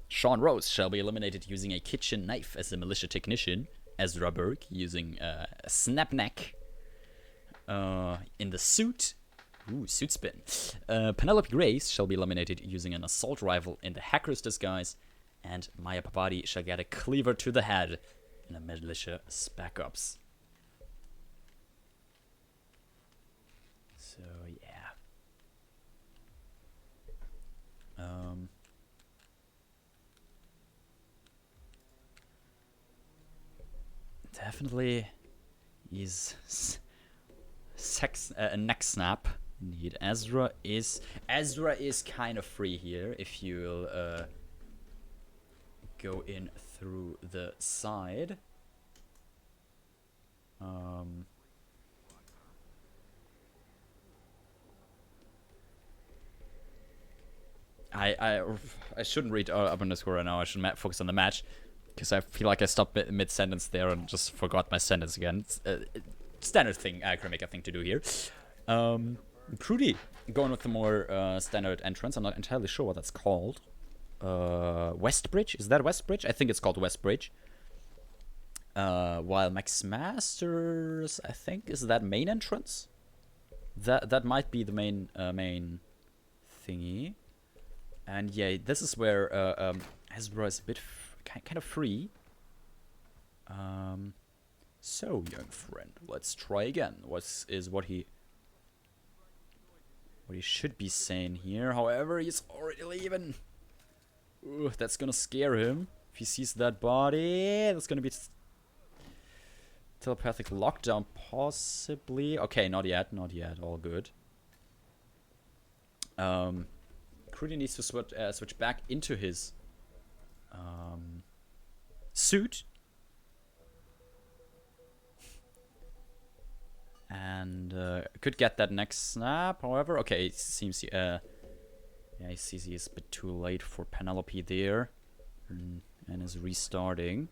Sean Rose shall be eliminated using a kitchen knife as the militia technician. Ezra Burke using a snap neck in the suit. Ooh, suit spin. Penelope Grace shall be eliminated using an assault rifle in the hacker's disguise. And Maya Pavadi shall get a cleaver to the head in a militia spec ops. So, yeah. Definitely is a neck snap. Indeed, Ezra is kind of free here if you'll go in through the side. I shouldn't read up on the score right now. I should focus on the match, because I feel like I stopped mid-sentence there and just forgot my sentence again. It's a standard thing, Acromaker thing to do here. Crewdy going with the more standard entrance. I'm not entirely sure what that's called. Westbridge? Is that Westbridge? I think it's called Westbridge. While MaxMasters, I think, is that main entrance? That might be the main thingy. And yeah, this is where Ezra is a bit kind of free. So, young friend, let's try again. What he should be saying here? However, he's already leaving. Ooh, that's gonna scare him. If he sees that body, that's gonna be telepathic lockdown, possibly. Okay, not yet. All good. Crewdy needs to switch back into his suit. And could get that next snap, however. Okay, it seems yeah, he sees he is a bit too late for Penelope there. And is restarting.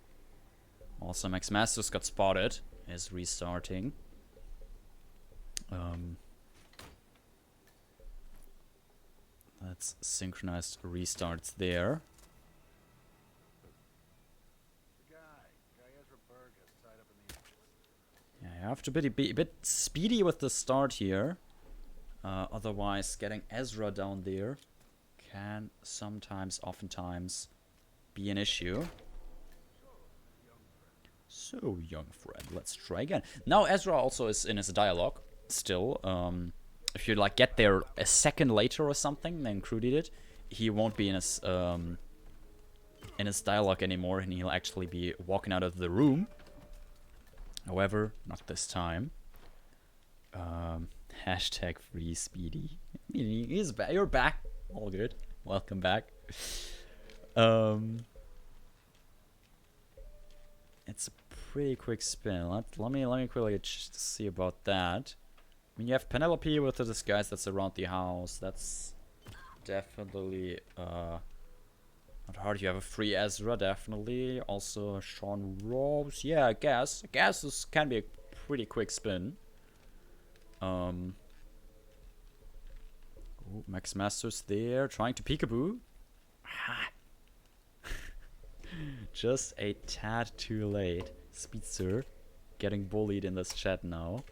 Also, MaxMasters got spotted. Is restarting. Let's synchronize restarts there. Yeah, you have to be a bit speedy with the start here. Otherwise, getting Ezra down there can oftentimes be an issue. So, young friend, let's try again. Now, Ezra also is in his dialogue still. If you like get there a second later or something than Crewdy did, he won't be in his dialogue anymore, and he'll actually be walking out of the room. However, not this time. Hashtag free Speedy. He's back. You're back. All good. Welcome back. It's a pretty quick spin. Let me quickly see about that. I mean, you have Penelope with the disguise that's around the house. That's definitely not hard. You have a free Ezra, definitely. Also, Sean Rose. Yeah, I guess this can be a pretty quick spin. Ooh, MaxMasters there, trying to peekaboo. Just a tad too late. Speedster getting bullied in this chat now.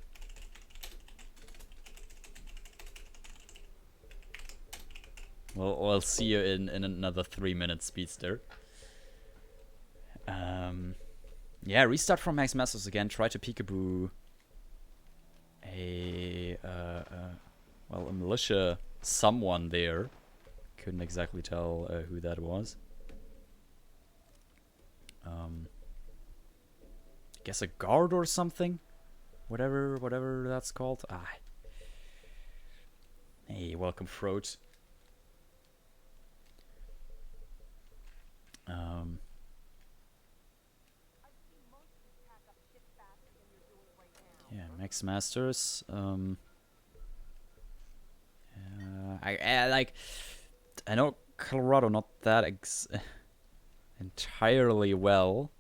Well, I'll see you in another 3 minutes, Speedster. Yeah, restart from MaxMasters again. Try to peekaboo a militia someone there. Couldn't exactly tell who that was. Guess a guard or something. Whatever that's called. Hey, welcome, Froat. Yeah, MaxMasters. I know Colorado not that entirely well.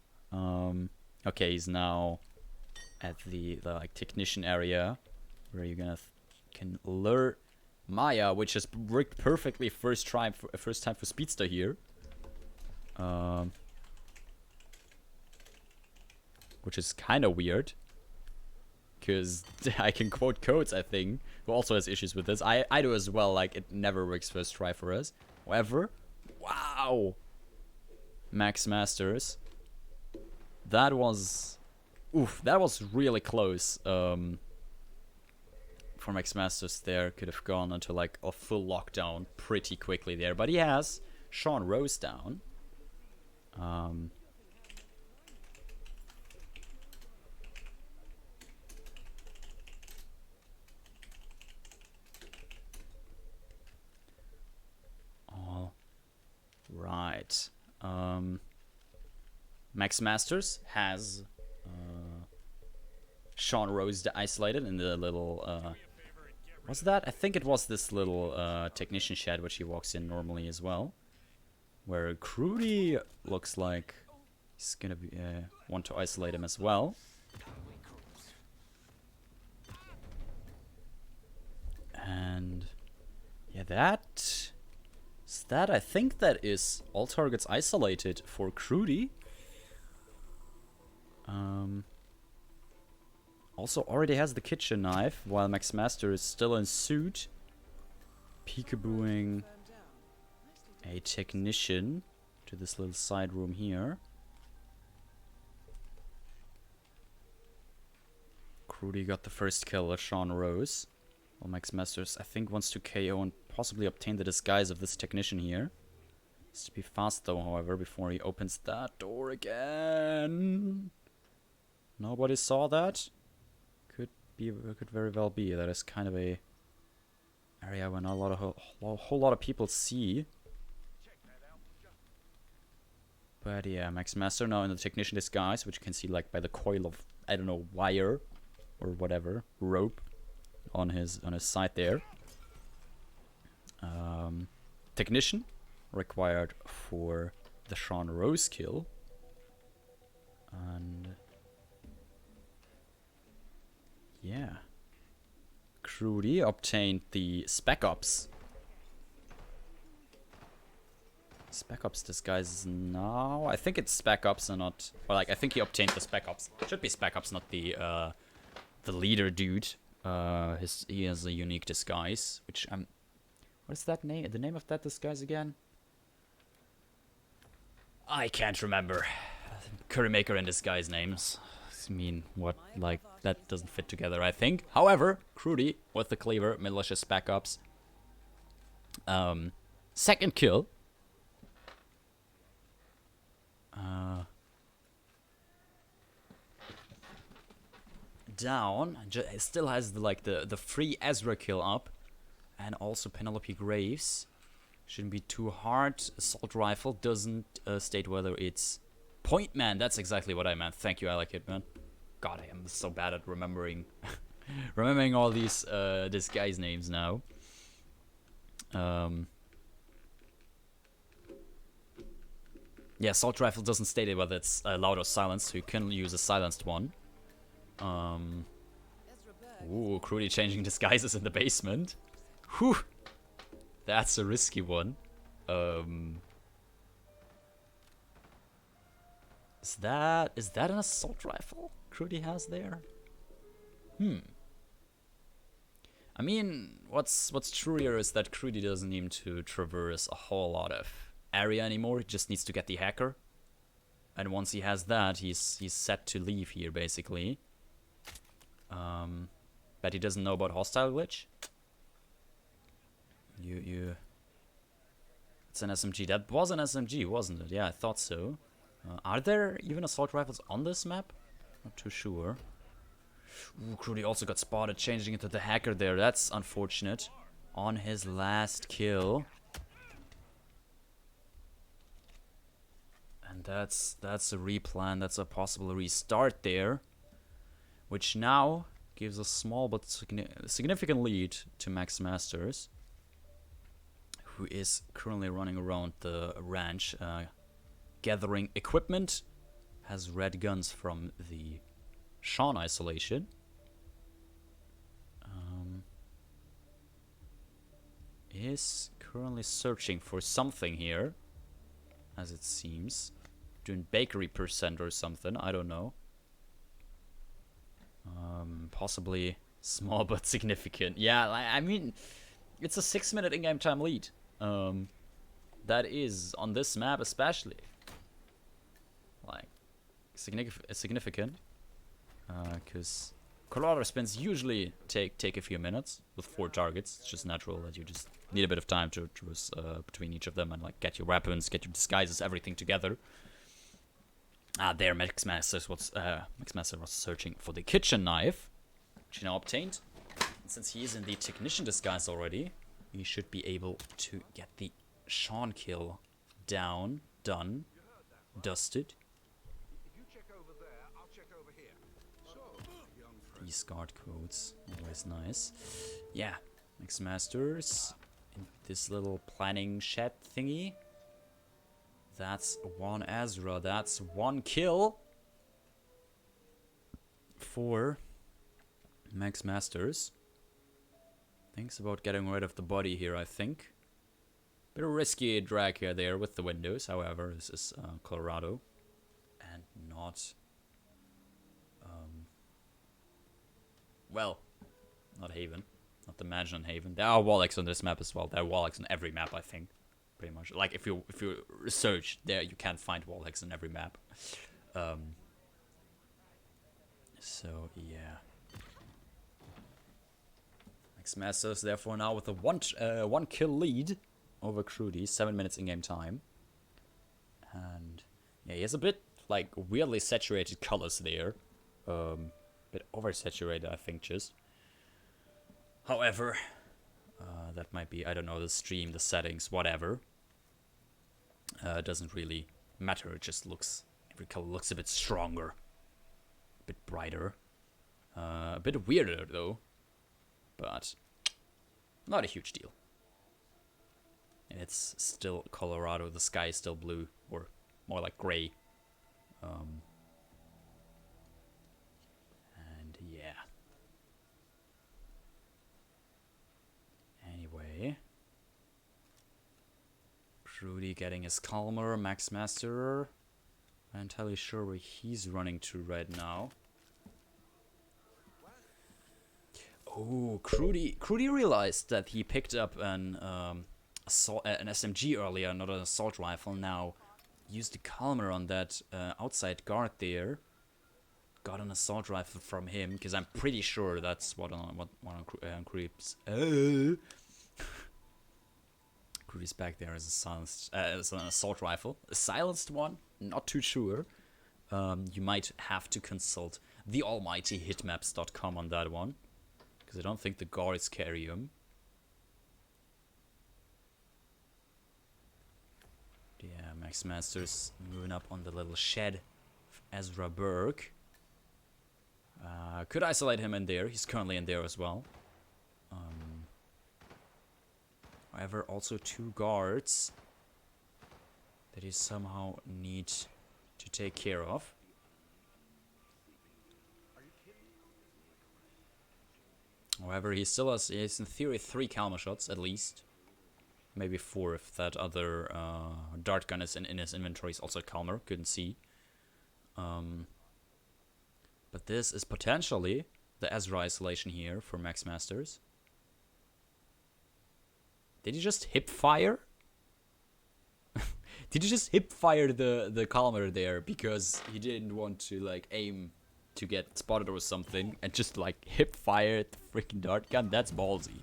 Okay, he's now at the like technician area where you're gonna can lure Maya, which has worked perfectly first time for Speedster here. Which is kind of weird. Because I can quote Codes, I think, who also has issues with this. I do as well, like, it never works first try for us. However, wow! MaxMasters. That was... Oof, that was really close. For MaxMasters there, could have gone into, like, a full lockdown pretty quickly there. But he has Sean Rose down. Right. MaxMasters has Sean Rose isolated in the little was that? I think it was this little technician shed which he walks in normally as well. Where Crewdy looks like he's gonna be want to isolate him as well. And yeah, that I think that is all targets isolated for Crewdy. Also already has the kitchen knife while MaxMaster is still in suit. Peekabooing a technician to this little side room here. Crewdy got the first kill at Sean Rose. Well, MaxMasters, I think, wants to KO and possibly obtain the disguise of this technician here. Needs to be fast, though, however, before he opens that door again. Nobody saw that? Could very well be. That is kind of a area where not a whole lot of people see. But yeah, MaxMaster now in the technician disguise, which you can see like by the coil of, I don't know, wire or whatever, rope on his side there. Technician required for the Sean Rose kill. And yeah, Crewdy obtained the Spec Ops. Spec Ops disguise now. I think it's Spec Ops and not. Well, like I think he obtained the Spec Ops. Should be Spec Ops, not the leader dude. He has a unique disguise, which what is that name? The name of that disguise again? I can't remember. Currymaker and disguise names. I mean, what, like, that doesn't fit together, I think. However, Crewdy with the cleaver, malicious Spec Ops. Second kill. Down. Still has the free Ezra kill up. And also Penelope Graves. Shouldn't be too hard. Assault rifle doesn't state whether it's Point Man. That's exactly what I meant. Thank you, I like it, man. God, I am so bad at remembering remembering all these disguise names now. Yeah, assault rifle doesn't state whether it's loud or silenced, so you can use a silenced one. Ooh, Crewdy changing disguises in the basement. Whew! That's a risky one. Is that an assault rifle Crewdy has there? I mean, what's truer is that Crewdy doesn't need to traverse a whole lot of area anymore. He just needs to get the hacker, and once he has that, he's set to leave here basically. But he doesn't know about hostile glitch. It's an SMG. That was an SMG, wasn't it? Yeah, I thought so. Are there even assault rifles on this map? Not too sure. Ooh, Crewdy also got spotted changing into the hacker there. That's unfortunate. On his last kill. And that's a replan. That's a possible restart there. Which now gives a small but significant lead to MaxMasters. who is currently running around the ranch, gathering equipment, has red guns from the Sean isolation. Is currently searching for something here, as it seems. Doing bakery percent or something, I don't know. Possibly small but significant. Yeah, I mean, it's a 6-minute in-game time lead. That is, on this map especially, like, significant. Because Colorado spins usually take a few minutes with 4 targets. It's just natural that you just need a bit of time to choose between each of them and like get your weapons, get your disguises, everything together. There MaxMasters was searching for the kitchen knife, which he now obtained. And since he is in the technician disguise already, he should be able to get the Sean kill down, done, dusted. These guard codes, always nice. Yeah, MaxMasters in this little planning shed thingy. That's one Ezra, that's 1 kill for MaxMasters. Thinks about getting rid of the body here, I think. Bit of risky drag here there with the windows, however, this is Colorado and not... well, not Haven. Not the mansion in Haven. There are Wallachs on this map as well. There are Wallachs on every map, I think. Pretty much. Like, if you research there, you can find Wallachs on every map. So, yeah. MaxMasters, therefore, now with a 1 kill lead over Crewdy. 7 minutes in-game time. And, yeah, he has a bit, like, weirdly saturated colors there. Bit oversaturated, I think, just. However, that might be, I don't know, the stream, the settings, whatever. Doesn't really matter. It just looks, every color looks a bit stronger, a bit brighter, a bit weirder though, but not a huge deal. And it's still Colorado. The sky is still blue, or more like gray. Yeah. Anyway. Crewdy getting his calmer, MaxMaster. I'm not entirely sure where he's running to right now. Oh, Crewdy realized that he picked up an SMG earlier, not an assault rifle. Now used the calmer on that outside guard there. Got an assault rifle from him, because I'm pretty sure that's what on Creeps. Crewdy's back there as a silenced, as an assault rifle, a silenced one. Not too sure. You might have to consult the almighty hitmaps.com on that one, because I don't think the guards carry him. Yeah, MaxMasters moving up on the little shed of Ezra Burke. Could isolate him in there. He's currently in there as well. However, also 2 guards that he somehow needs to take care of. However, he still has in theory 3 Calma shots at least. Maybe 4 if that other dart gun is in his inventory. Is also Calmer. Couldn't see. But this is potentially the Ezra isolation here for MaxMasters. Did he just hip fire? Did he just hip fire the Calmer there because he didn't want to like aim to get spotted or something and just like hip fire the freaking dart gun? That's ballsy.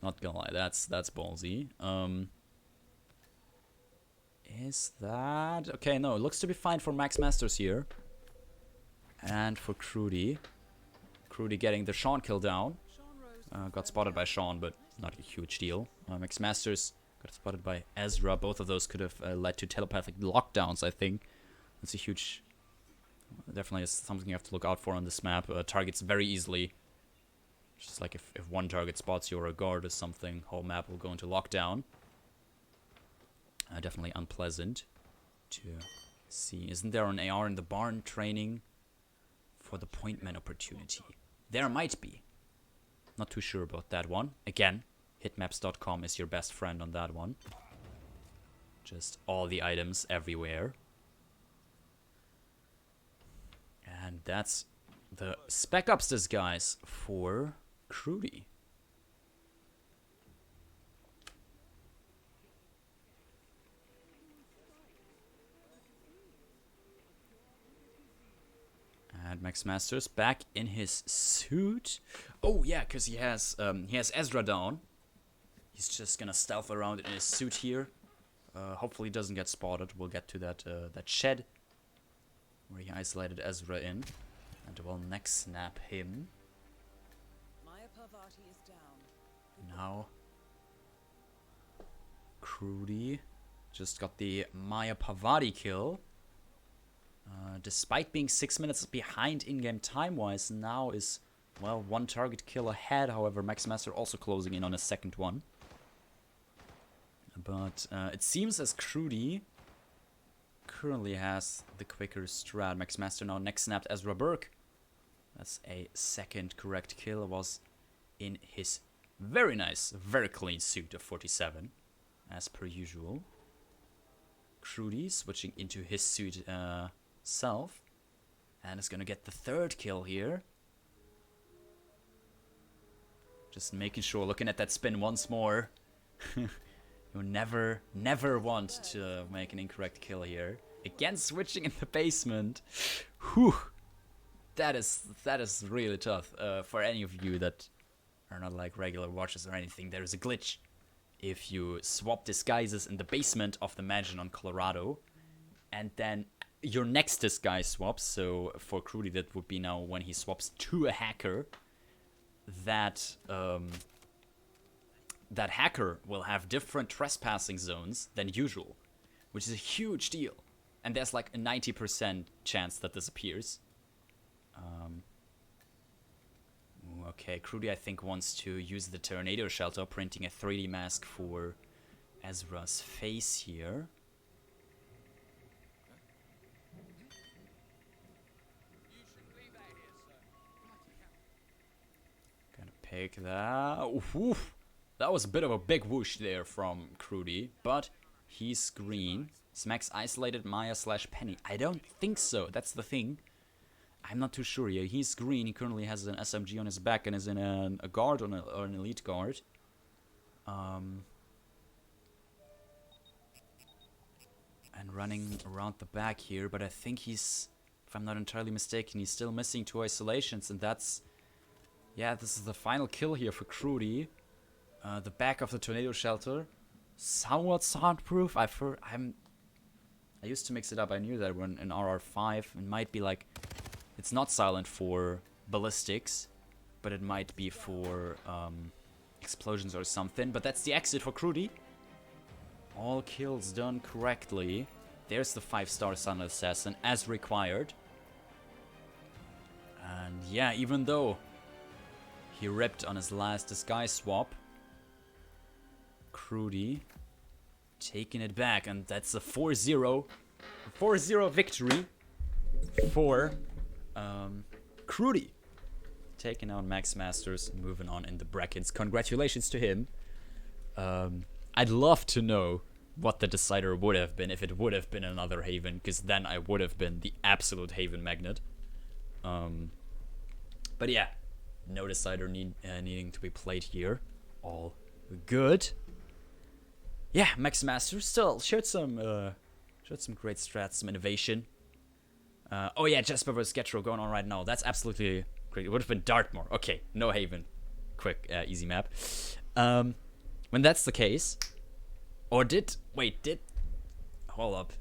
Not gonna lie, that's ballsy. Is that okay? No, it looks to be fine for MaxMasters here. And for Crewdy. Crewdy getting the Sean kill down. Got spotted by Sean, but not a huge deal. MaxMasters got spotted by Ezra. Both of those could have led to telepathic lockdowns, I think. That's a huge... Definitely is something you have to look out for on this map. Targets very easily Just like if one target spots you or a guard or something, whole map will go into lockdown. Definitely unpleasant to see. Isn't there an AR in the barn training for the point man opportunity? There might be. Not too sure about that one. Again, hitmaps.com is your best friend on that one. Just all the items everywhere. And that's the Spec Ops disguise for Crewdy. And MaxMasters back in his suit. Oh yeah, because he has Ezra down. He's just gonna stealth around in his suit here. Hopefully he doesn't get spotted. We'll get to that shed where he isolated Ezra in, and we'll next snap him. Maya Parvati is down. Now Crewdy just got the Maya Parvati kill. Despite being 6 minutes behind in-game time-wise, now is, well, one target kill ahead. However, MaxMaster also closing in on a second one. But it seems as Crewdy currently has the quicker strat. MaxMaster now next snapped Ezra Burke. That's a second correct kill. It was in his very nice, very clean suit of 47, as per usual. Crewdy switching into his suit self, and is gonna get the third kill here. Just making sure, looking at that spin once more. You never want to make an incorrect kill here. Again, switching in the basement. Whew. That is really tough. For any of you that are not like regular watchers or anything, there is a glitch. If you swap disguises in the basement of the mansion on Colorado, and then your next disguise swaps, so for Crewdy that would be now when he swaps to a hacker, that that hacker will have different trespassing zones than usual, which is a huge deal. And there's like a 90% chance that this appears. Okay, Crewdy I think wants to use the tornado shelter, printing a 3D mask for Ezra's face here. Gonna pick that. Oof. That was a bit of a big whoosh there from Crewdy, but he's green. Smacks isolated Maya/Penny. I don't think so. That's the thing. I'm not too sure. Yeah, he's green. He currently has an SMG on his back and is in a guard or an elite guard. And running around the back here, but I think he's, if I'm not entirely mistaken, he's still missing 2 isolations, and that's, yeah, this is the final kill here for Crewdy. The back of the tornado shelter, somewhat soundproof. I used to mix it up. I knew that when in RR5 it might be like, it's not silent for ballistics, but it might be for explosions or something. But that's the exit for Crewdy. All kills done correctly. There's the 5-star Sun Assassin as required. And yeah, even though he ripped on his last disguise swap, Crewdy taking it back, and that's a 4-0 victory for Crewdy. Taking out MaxMasters, moving on in the brackets. Congratulations to him. I'd love to know what the decider would have been if it would have been another Haven, because then I would have been the absolute Haven magnet. But yeah, no decider needing to be played here. All good. Yeah, MaxMasters still showed some great strats, some innovation. Oh yeah, Jasper vs. Getro going on right now. That's absolutely great. It would have been Dartmoor. Okay, no Haven. Quick, easy map. When that's the case, or did hold up?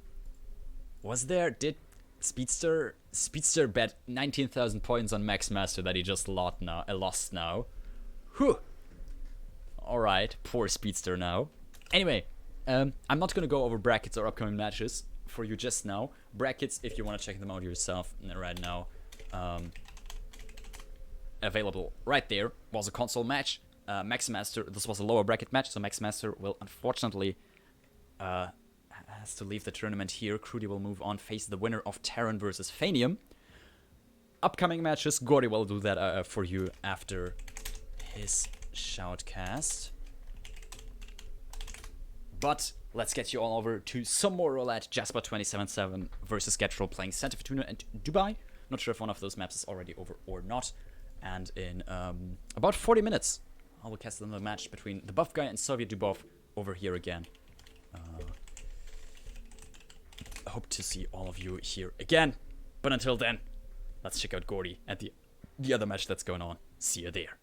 Did Speedster bet 19,000 points on MaxMaster that he just lost now? Whew. All right, poor Speedster now. Anyway, I'm not gonna go over brackets or upcoming matches for you just now. Brackets, if you want to check them out yourself right now. available right there was a console match. MaxMaster, this was a lower bracket match, so MaxMaster will unfortunately has to leave the tournament here. Crewdy will move on, face the winner of Terran versus Fanium. Upcoming matches, Gordy will do that for you after his shoutcast. But let's get you all over to some more Roulette. Jasper277 versus Getrol playing Santa Fortuna and Dubai. Not sure if one of those maps is already over or not. And in about 40 minutes, I will cast another match between the buff guy and Soviet Dubov over here again. I hope to see all of you here again. But until then, let's check out Gordy and the other match that's going on. See you there.